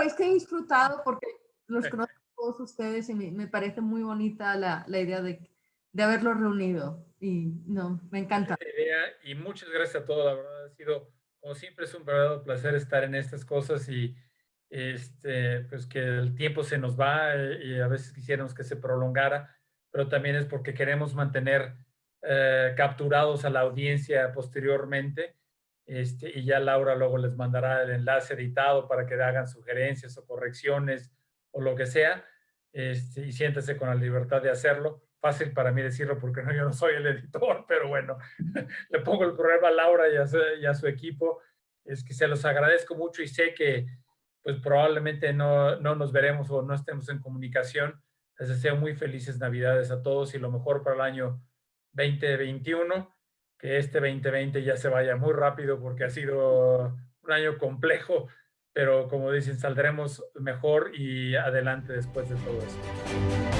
es que he disfrutado porque los conozco a todos ustedes y me parece muy bonita la idea de haberlos reunido. Y no, me encanta. Y muchas gracias a todos. La verdad ha sido, como siempre, es un verdadero placer estar en estas cosas y pues que el tiempo se nos va y a veces quisiéramos que se prolongara, pero también es porque queremos mantener capturados a la audiencia posteriormente. Y ya Laura luego les mandará el enlace editado para que hagan sugerencias o correcciones o lo que sea, y siéntese con la libertad de hacerlo. Fácil para mí decirlo porque yo no soy el editor, pero bueno, le pongo el problema a Laura y a su equipo. Es que se los agradezco mucho y sé que pues probablemente no nos veremos o no estemos en comunicación. Les deseo muy felices Navidades a todos y lo mejor para el año 2021. Que este 2020 ya se vaya muy rápido porque ha sido un año complejo, pero como dicen, saldremos mejor y adelante después de todo eso.